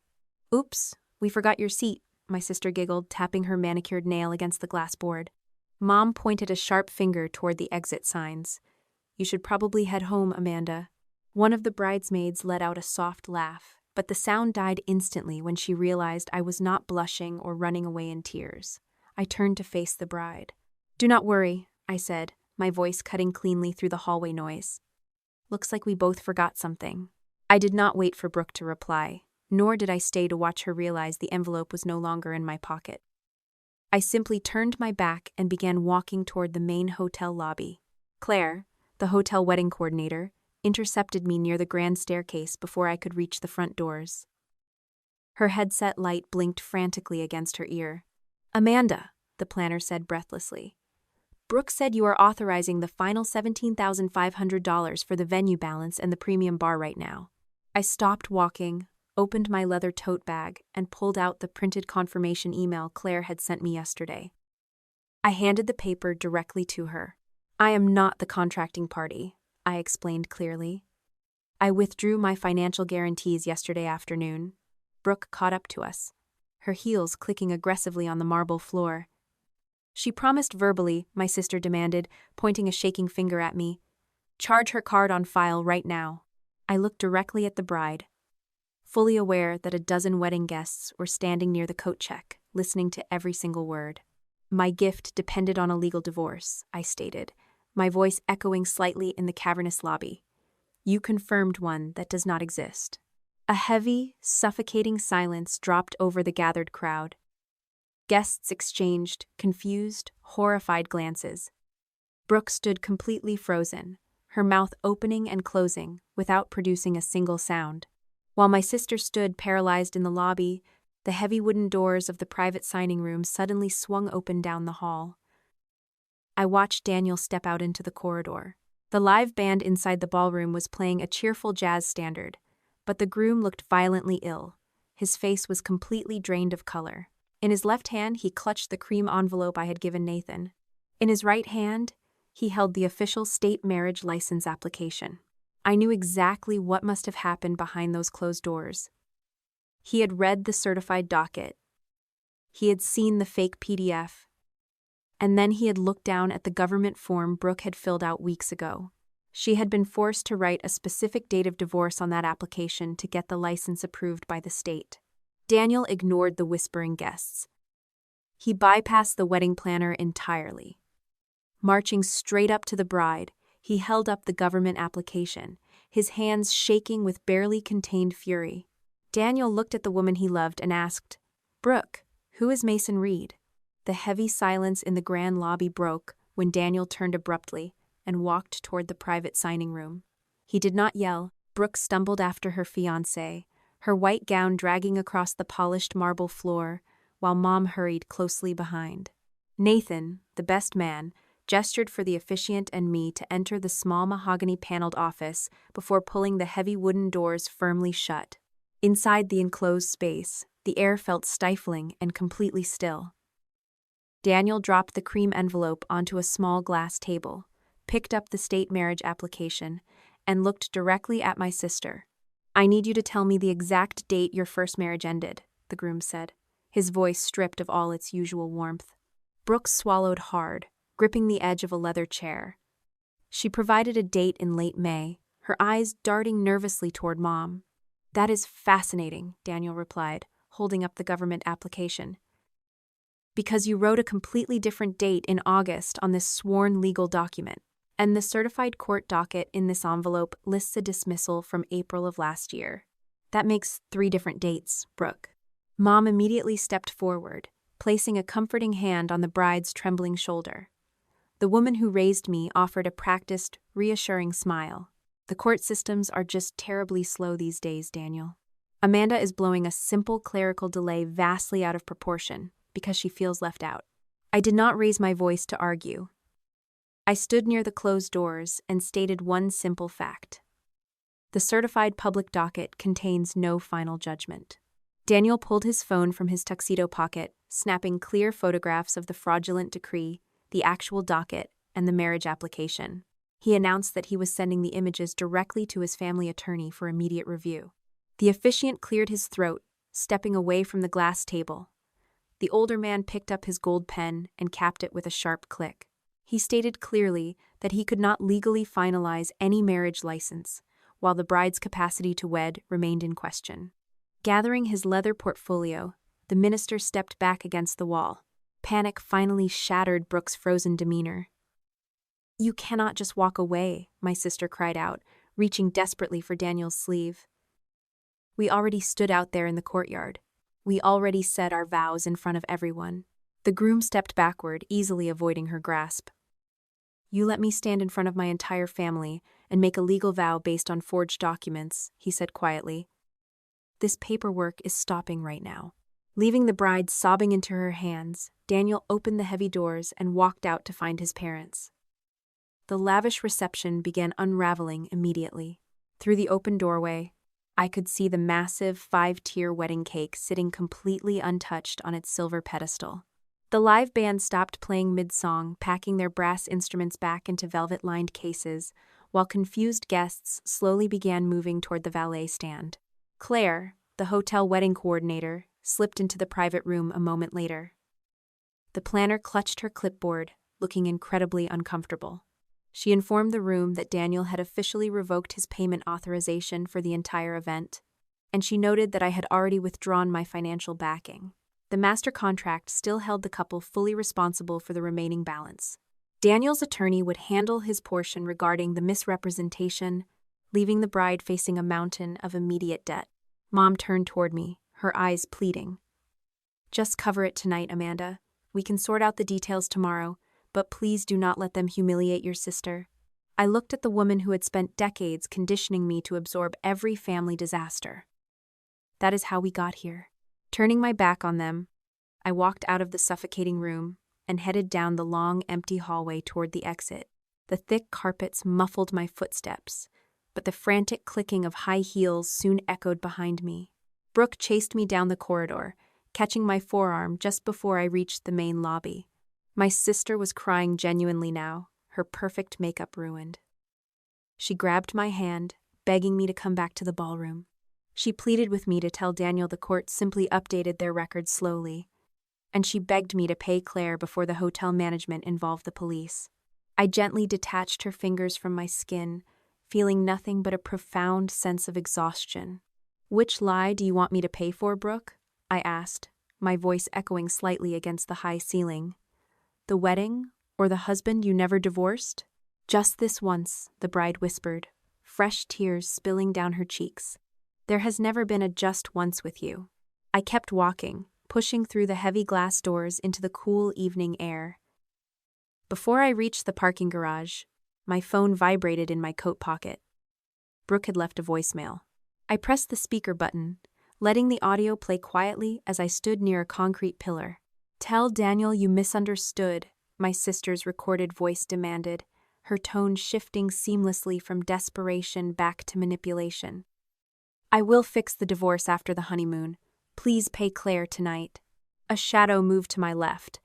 "Oops, we forgot your seat," my sister giggled, tapping her manicured nail against the glass board. Mom pointed a sharp finger toward the exit signs. "You should probably head home, Amanda." One of the bridesmaids let out a soft laugh, but the sound died instantly when she realized I was not blushing or running away in tears. I turned to face the bride. "Do not worry," I said, my voice cutting cleanly through the hallway noise. "Looks like we both forgot something." I did not wait for Brooke to reply, nor did I stay to watch her realize the envelope was no longer in my pocket. I simply turned my back and began walking toward the main hotel lobby. Claire, the hotel wedding coordinator, intercepted me near the grand staircase before I could reach the front doors. Her headset light blinked frantically against her ear. "Amanda," the planner said breathlessly. Brooke said you are authorizing the final $17,500 for the venue balance and the premium bar right now. I stopped walking, opened my leather tote bag, and pulled out the printed confirmation email Claire had sent me yesterday. I handed the paper directly to her. I am not the contracting party, I explained clearly. I withdrew my financial guarantees yesterday afternoon. Brooke caught up to us, her heels clicking aggressively on the marble floor. She promised verbally, my sister demanded, pointing a shaking finger at me. Charge her card on file right now. I looked directly at the bride, fully aware that a dozen wedding guests were standing near the coat check, listening to every single word. My gift depended on a legal divorce, I stated, my voice echoing slightly in the cavernous lobby. You confirmed one that does not exist. A heavy, suffocating silence dropped over the gathered crowd. Guests exchanged confused, horrified glances. Brooke stood completely frozen, her mouth opening and closing without producing a single sound. While my sister stood paralyzed in the lobby, the heavy wooden doors of the private signing room suddenly swung open down the hall. I watched Daniel step out into the corridor. The live band inside the ballroom was playing a cheerful jazz standard, but the groom looked violently ill. His face was completely drained of color. In his left hand, he clutched the cream envelope I had given Nathan. In his right hand, he held the official state marriage license application. I knew exactly what must have happened behind those closed doors. He had read the certified docket. He had seen the fake PDF. And then he had looked down at the government form Brooke had filled out weeks ago. She had been forced to write a specific date of divorce on that application to get the license approved by the state. Daniel ignored the whispering guests. He bypassed the wedding planner entirely. Marching straight up to the bride, he held up the government application, his hands shaking with barely contained fury. Daniel looked at the woman he loved and asked, "Brooke, who is Mason Reed?" The heavy silence in the grand lobby broke when Daniel turned abruptly and walked toward the private signing room. He did not yell. Brooke stumbled after her fiancé, her white gown dragging across the polished marble floor, while Mom hurried closely behind. Nathan, the best man, gestured for the officiant and me to enter the small mahogany-paneled office before pulling the heavy wooden doors firmly shut. Inside the enclosed space, the air felt stifling and completely still. Daniel dropped the cream envelope onto a small glass table, picked up the state marriage application, and looked directly at my sister. "I need you to tell me the exact date your first marriage ended," the groom said, his voice stripped of all its usual warmth. Brooke swallowed hard, gripping the edge of a leather chair. She provided a date in late May, her eyes darting nervously toward Mom. "That is fascinating," Daniel replied, holding up the government application. "Because you wrote a completely different date in August on this sworn legal document, and the certified court docket in this envelope lists a dismissal from April of last year. That makes 3 different dates, Brooke." Mom immediately stepped forward, placing a comforting hand on the bride's trembling shoulder. The woman who raised me offered a practiced, reassuring smile. "The court systems are just terribly slow these days, Daniel. Amanda is blowing a simple clerical delay vastly out of proportion because she feels left out." I did not raise my voice to argue. I stood near the closed doors and stated one simple fact. The certified public docket contains no final judgment. Daniel pulled his phone from his tuxedo pocket, snapping clear photographs of the fraudulent decree, the actual docket, and the marriage application. He announced that he was sending the images directly to his family attorney for immediate review. The officiant cleared his throat, stepping away from the glass table. The older man picked up his gold pen and capped it with a sharp click. He stated clearly that he could not legally finalize any marriage license, while the bride's capacity to wed remained in question. Gathering his leather portfolio, the minister stepped back against the wall. Panic finally shattered Brooke's frozen demeanor. "You cannot just walk away," my sister cried out, reaching desperately for Daniel's sleeve. "We already stood out there in the courtyard. We already said our vows in front of everyone." The groom stepped backward, easily avoiding her grasp. "You let me stand in front of my entire family and make a legal vow based on forged documents," he said quietly. "This paperwork is stopping right now. Leaving the bride sobbing into her hands, Daniel opened the heavy doors and walked out to find his parents. The lavish reception began unraveling immediately. Through the open doorway, I could see the massive 5-tier wedding cake sitting completely untouched on its silver pedestal. The live band stopped playing mid-song, packing their brass instruments back into velvet-lined cases, while confused guests slowly began moving toward the valet stand. Claire, the hotel wedding coordinator, slipped into the private room a moment later. The planner clutched her clipboard, looking incredibly uncomfortable. She informed the room that Daniel had officially revoked his payment authorization for the entire event, and she noted that I had already withdrawn my financial backing. The master contract still held the couple fully responsible for the remaining balance. Daniel's attorney would handle his portion regarding the misrepresentation, leaving the bride facing a mountain of immediate debt. Mom turned toward me, her eyes pleading. "Just cover it tonight, Amanda. We can sort out the details tomorrow, but please do not let them humiliate your sister." I looked at the woman who had spent decades conditioning me to absorb every family disaster. That is how we got here. Turning my back on them, I walked out of the suffocating room and headed down the long, empty hallway toward the exit. The thick carpets muffled my footsteps, but the frantic clicking of high heels soon echoed behind me. Brooke chased me down the corridor, catching my forearm just before I reached the main lobby. My sister was crying genuinely now, her perfect makeup ruined. She grabbed my hand, begging me to come back to the ballroom. She pleaded with me to tell Daniel the court simply updated their records slowly, and she begged me to pay Claire before the hotel management involved the police. I gently detached her fingers from my skin, feeling nothing but a profound sense of exhaustion. "Which lie do you want me to pay for, Brooke?" I asked, my voice echoing slightly against the high ceiling. "The wedding, or the husband you never divorced?" "Just this once," the bride whispered, fresh tears spilling down her cheeks. "There has never been a just once with you." I kept walking, pushing through the heavy glass doors into the cool evening air. Before I reached the parking garage, my phone vibrated in my coat pocket. Brooke had left a voicemail. I pressed the speaker button, letting the audio play quietly as I stood near a concrete pillar. "Tell Daniel you misunderstood," my sister's recorded voice demanded, her tone shifting seamlessly from desperation back to manipulation. "I will fix the divorce after the honeymoon. Please pay Claire tonight." A shadow moved to my left.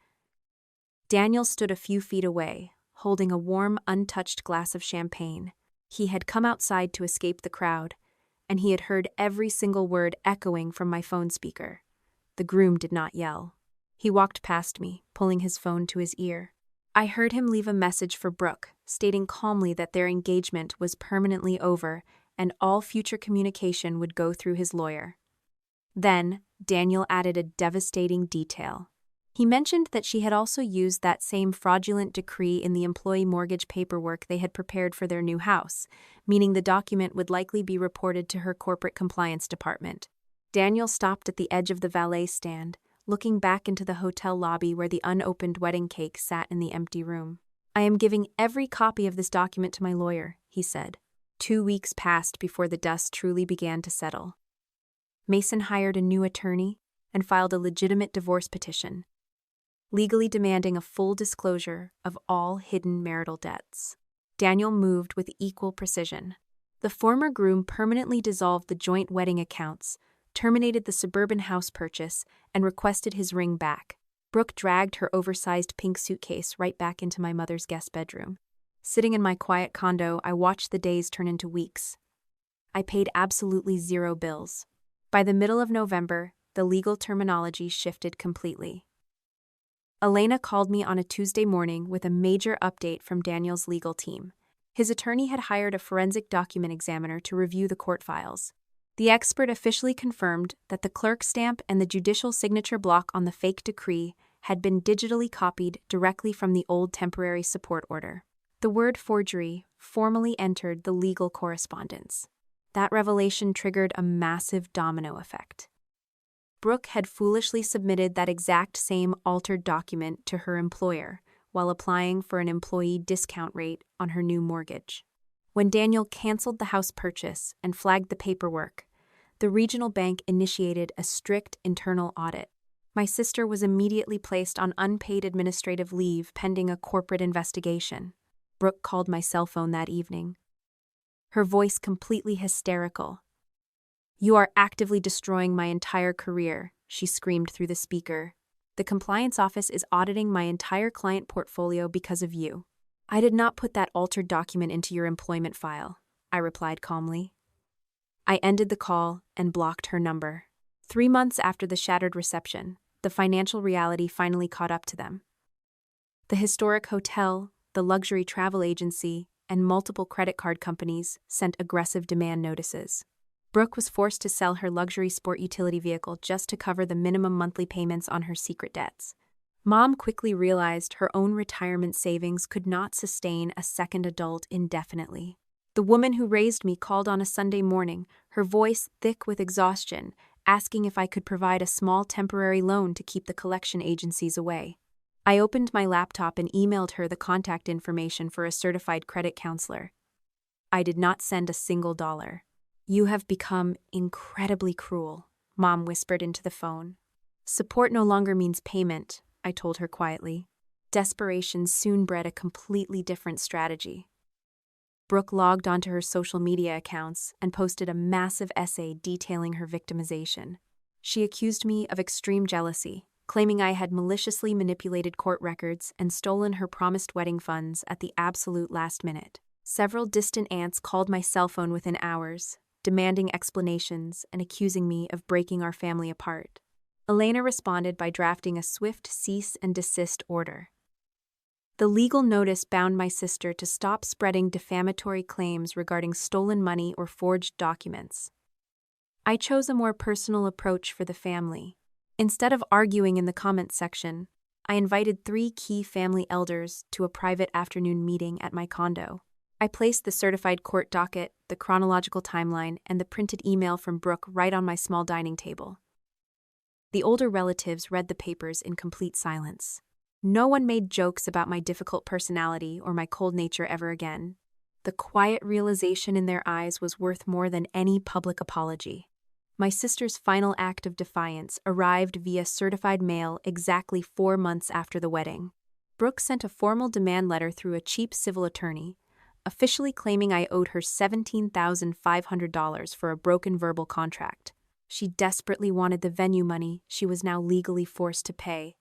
Daniel stood a few feet away, holding a warm, untouched glass of champagne. He had come outside to escape the crowd, and he had heard every single word echoing from my phone speaker. The groom did not yell. He walked past me, pulling his phone to his ear. I heard him leave a message for Brooke, stating calmly that their engagement was permanently over and all future communication would go through his lawyer. Then, Daniel added a devastating detail. He mentioned that she had also used that same fraudulent decree in the employee mortgage paperwork they had prepared for their new house, meaning the document would likely be reported to her corporate compliance department. Daniel stopped at the edge of the valet stand, looking back into the hotel lobby where the unopened wedding cake sat in the empty room. "I am giving every copy of this document to my lawyer," he said. 2 weeks passed before the dust truly began to settle. Mason hired a new attorney and filed a legitimate divorce petition, legally demanding a full disclosure of all hidden marital debts. Daniel moved with equal precision. The former groom permanently dissolved the joint wedding accounts, terminated the suburban house purchase, and requested his ring back. Brooke dragged her oversized pink suitcase right back into my mother's guest bedroom. Sitting in my quiet condo, I watched the days turn into weeks. I paid absolutely zero bills. By the middle of November, the legal terminology shifted completely. Elena called me on a Tuesday morning with a major update from Daniel's legal team. His attorney had hired a forensic document examiner to review the court files. The expert officially confirmed that the clerk stamp and the judicial signature block on the fake decree had been digitally copied directly from the old temporary support order. The word forgery formally entered the legal correspondence. That revelation triggered a massive domino effect. Brooke had foolishly submitted that exact same altered document to her employer while applying for an employee discount rate on her new mortgage. When Daniel canceled the house purchase and flagged the paperwork, the regional bank initiated a strict internal audit. My sister was immediately placed on unpaid administrative leave pending a corporate investigation. Brooke called my cell phone that evening, her voice completely hysterical. "You are actively destroying my entire career," she screamed through the speaker. "The compliance office is auditing my entire client portfolio because of you." "I did not put that altered document into your employment file," I replied calmly. I ended the call and blocked her number. 3 months after the shattered reception, the financial reality finally caught up to them. The historic hotel, the luxury travel agency, and multiple credit card companies sent aggressive demand notices. Brooke was forced to sell her luxury sport utility vehicle just to cover the minimum monthly payments on her secret debts. Mom quickly realized her own retirement savings could not sustain a second adult indefinitely. The woman who raised me called on a Sunday morning, her voice thick with exhaustion, asking if I could provide a small temporary loan to keep the collection agencies away. I opened my laptop and emailed her the contact information for a certified credit counselor. I did not send a single dollar. "You have become incredibly cruel," Mom whispered into the phone. "Support no longer means payment," I told her quietly. Desperation soon bred a completely different strategy. Brooke logged onto her social media accounts and posted a massive essay detailing her victimization. She accused me of extreme jealousy, claiming I had maliciously manipulated court records and stolen her promised wedding funds at the absolute last minute. Several distant aunts called my cell phone within hours, demanding explanations and accusing me of breaking our family apart. Elena responded by drafting a swift cease and desist order. The legal notice bound my sister to stop spreading defamatory claims regarding stolen money or forged documents. I chose a more personal approach for the family. Instead of arguing in the comments section, I invited 3 key family elders to a private afternoon meeting at my condo. I placed the certified court docket, the chronological timeline, and the printed email from Brooke right on my small dining table. The older relatives read the papers in complete silence. No one made jokes about my difficult personality or my cold nature ever again. The quiet realization in their eyes was worth more than any public apology. My sister's final act of defiance arrived via certified mail exactly 4 months after the wedding. Brooke sent a formal demand letter through a cheap civil attorney, officially claiming I owed her $17,500 for a broken verbal contract. She desperately wanted the venue money she was now legally forced to pay.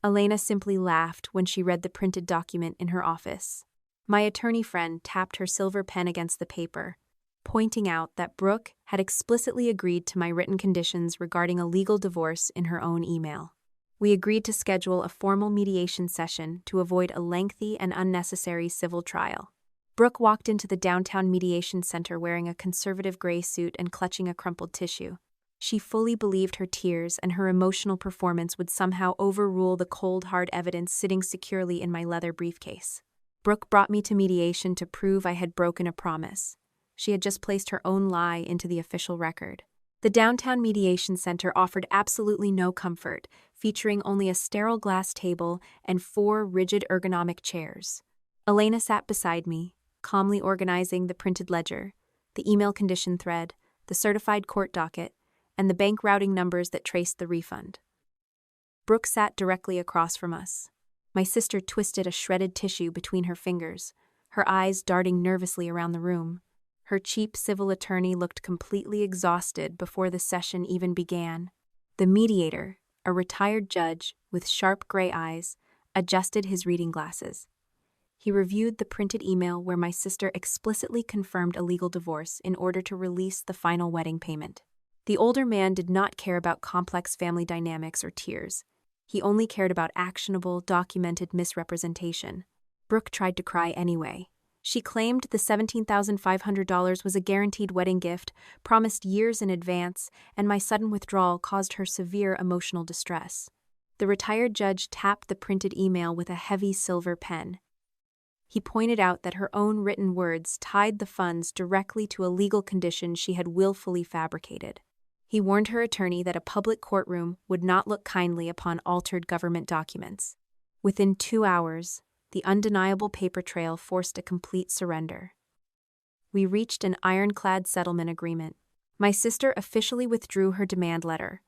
Elena simply laughed when she read the printed document in her office. My attorney friend tapped her silver pen against the paper, pointing out that Brooke had explicitly agreed to my written conditions regarding a legal divorce in her own email. We agreed to schedule a formal mediation session to avoid a lengthy and unnecessary civil trial. Brooke walked into the downtown mediation center wearing a conservative gray suit and clutching a crumpled tissue. She fully believed her tears and her emotional performance would somehow overrule the cold, hard evidence sitting securely in my leather briefcase. Brooke brought me to mediation to prove I had broken a promise. She had just placed her own lie into the official record. The downtown mediation center offered absolutely no comfort, featuring only a sterile glass table and 4 rigid ergonomic chairs. Elena sat beside me, calmly organizing the printed ledger, the email condition thread, the certified court docket, and the bank routing numbers that traced the refund. Brooke sat directly across from us. My sister twisted a shredded tissue between her fingers, her eyes darting nervously around the room. Her cheap civil attorney looked completely exhausted before the session even began. The mediator, a retired judge with sharp gray eyes, adjusted his reading glasses. He reviewed the printed email where my sister explicitly confirmed a legal divorce in order to release the final wedding payment. The older man did not care about complex family dynamics or tears. He only cared about actionable, documented misrepresentation. Brooke tried to cry anyway. She claimed the $17,500 was a guaranteed wedding gift, promised years in advance, and my sudden withdrawal caused her severe emotional distress. The retired judge tapped the printed email with a heavy silver pen. He pointed out that her own written words tied the funds directly to a legal condition she had willfully fabricated. He warned her attorney that a public courtroom would not look kindly upon altered government documents. Within 2 hours, the undeniable paper trail forced a complete surrender. We reached an ironclad settlement agreement. My sister officially withdrew her demand letter,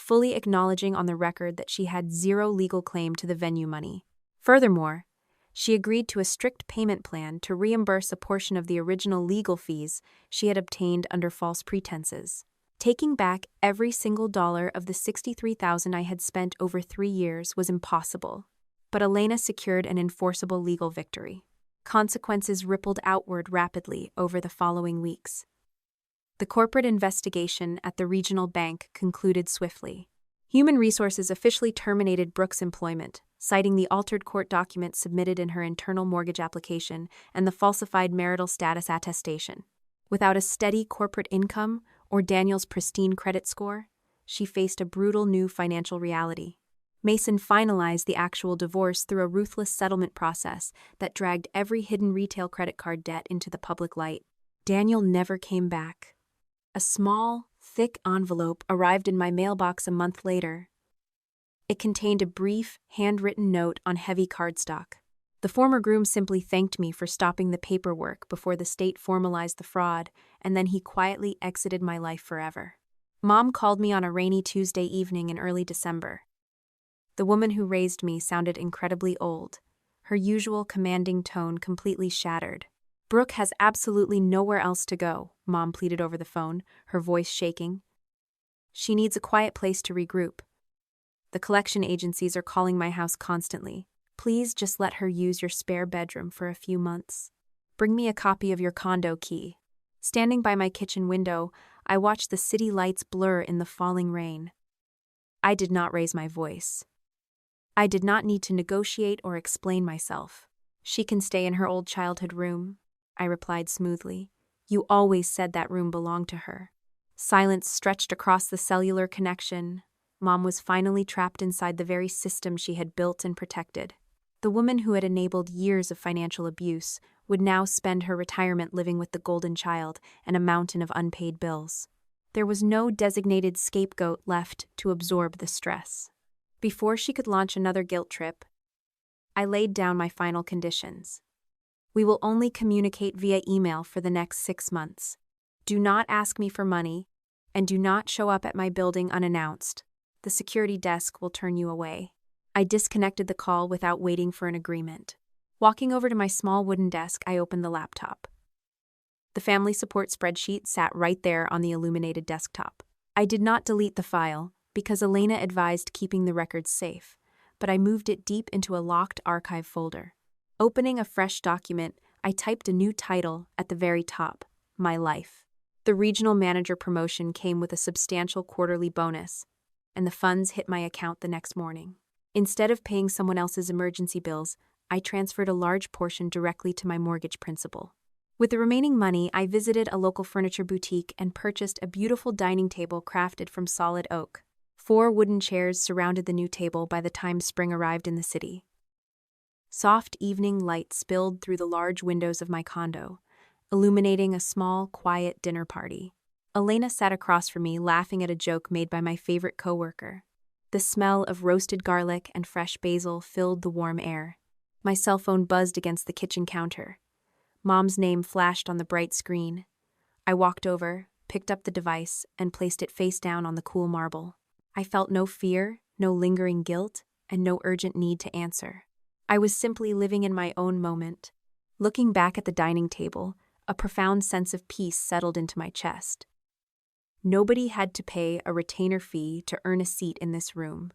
fully acknowledging on the record that she had zero legal claim to the venue money. Furthermore, she agreed to a strict payment plan to reimburse a portion of the original legal fees she had obtained under false pretenses. Taking back every single dollar of the $63,000 I had spent over 3 years was impossible, but Elena secured an enforceable legal victory. Consequences rippled outward rapidly over the following weeks. The corporate investigation at the regional bank concluded swiftly. Human Resources officially terminated Brooke's employment, citing the altered court documents submitted in her internal mortgage application and the falsified marital status attestation. Without a steady corporate income or Daniel's pristine credit score, she faced a brutal new financial reality. Mason finalized the actual divorce through a ruthless settlement process that dragged every hidden retail credit card debt into the public light. Daniel never came back. A small, thick envelope arrived in my mailbox a month later. It contained a brief, handwritten note on heavy cardstock. The former groom simply thanked me for stopping the paperwork before the state formalized the fraud, and then he quietly exited my life forever. Mom called me on a rainy Tuesday evening in early December. The woman who raised me sounded incredibly old, her usual commanding tone completely shattered. "Brooke has absolutely nowhere else to go," Mom pleaded over the phone, her voice shaking. "She needs a quiet place to regroup. The collection agencies are calling my house constantly. Please just let her use your spare bedroom for a few months. Bring me a copy of your condo key." Standing by my kitchen window, I watched the city lights blur in the falling rain. I did not raise my voice. I did not need to negotiate or explain myself. "She can stay in her old childhood room," I replied smoothly. "You always said that room belonged to her." Silence stretched across the cellular connection. Mom was finally trapped inside the very system she had built and protected. The woman who had enabled years of financial abuse would now spend her retirement living with the golden child and a mountain of unpaid bills. There was no designated scapegoat left to absorb the stress. Before she could launch another guilt trip, I laid down my final conditions. "We will only communicate via email for the next 6 months. Do not ask me for money, and do not show up at my building unannounced. The security desk will turn you away." I disconnected the call without waiting for an agreement. Walking over to my small wooden desk, I opened the laptop. The family support spreadsheet sat right there on the illuminated desktop. I did not delete the file, because Elena advised keeping the records safe, but I moved it deep into a locked archive folder. Opening a fresh document, I typed a new title at the very top: My Life. The regional manager promotion came with a substantial quarterly bonus, and the funds hit my account the next morning. Instead of paying someone else's emergency bills, I transferred a large portion directly to my mortgage principal. With the remaining money, I visited a local furniture boutique and purchased a beautiful dining table crafted from solid oak. 4 wooden chairs surrounded the new table by the time spring arrived in the city. Soft evening light spilled through the large windows of my condo, illuminating a small, quiet dinner party. Elena sat across from me, laughing at a joke made by my favorite coworker. The smell of roasted garlic and fresh basil filled the warm air. My cell phone buzzed against the kitchen counter. Mom's name flashed on the bright screen. I walked over, picked up the device, and placed it face down on the cool marble. I felt no fear, no lingering guilt, and no urgent need to answer. I was simply living in my own moment. Looking back at the dining table, a profound sense of peace settled into my chest. Nobody had to pay a retainer fee to earn a seat in this room.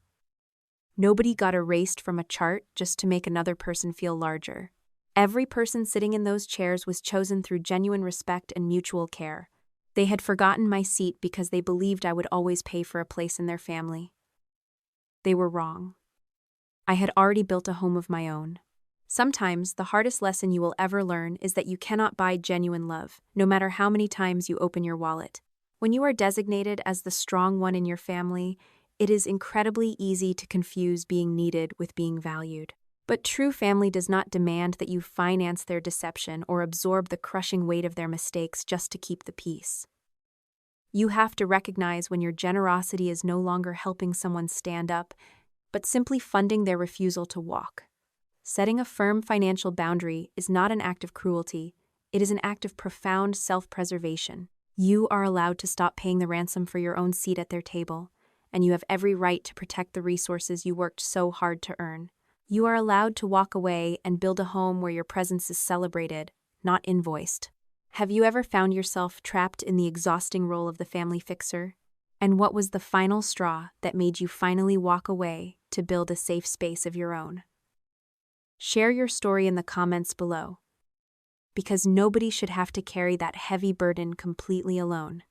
Nobody got erased from a chart just to make another person feel larger. Every person sitting in those chairs was chosen through genuine respect and mutual care. They had forgotten my seat because they believed I would always pay for a place in their family. They were wrong. I had already built a home of my own. Sometimes the hardest lesson you will ever learn is that you cannot buy genuine love, no matter how many times you open your wallet. When you are designated as the strong one in your family, it is incredibly easy to confuse being needed with being valued. But true family does not demand that you finance their deception or absorb the crushing weight of their mistakes just to keep the peace. You have to recognize when your generosity is no longer helping someone stand up, but simply funding their refusal to walk. Setting a firm financial boundary is not an act of cruelty, it is an act of profound self-preservation. You are allowed to stop paying the ransom for your own seat at their table, and you have every right to protect the resources you worked so hard to earn. You are allowed to walk away and build a home where your presence is celebrated, not invoiced. Have you ever found yourself trapped in the exhausting role of the family fixer? And what was the final straw that made you finally walk away to build a safe space of your own? Share your story in the comments below, because nobody should have to carry that heavy burden completely alone.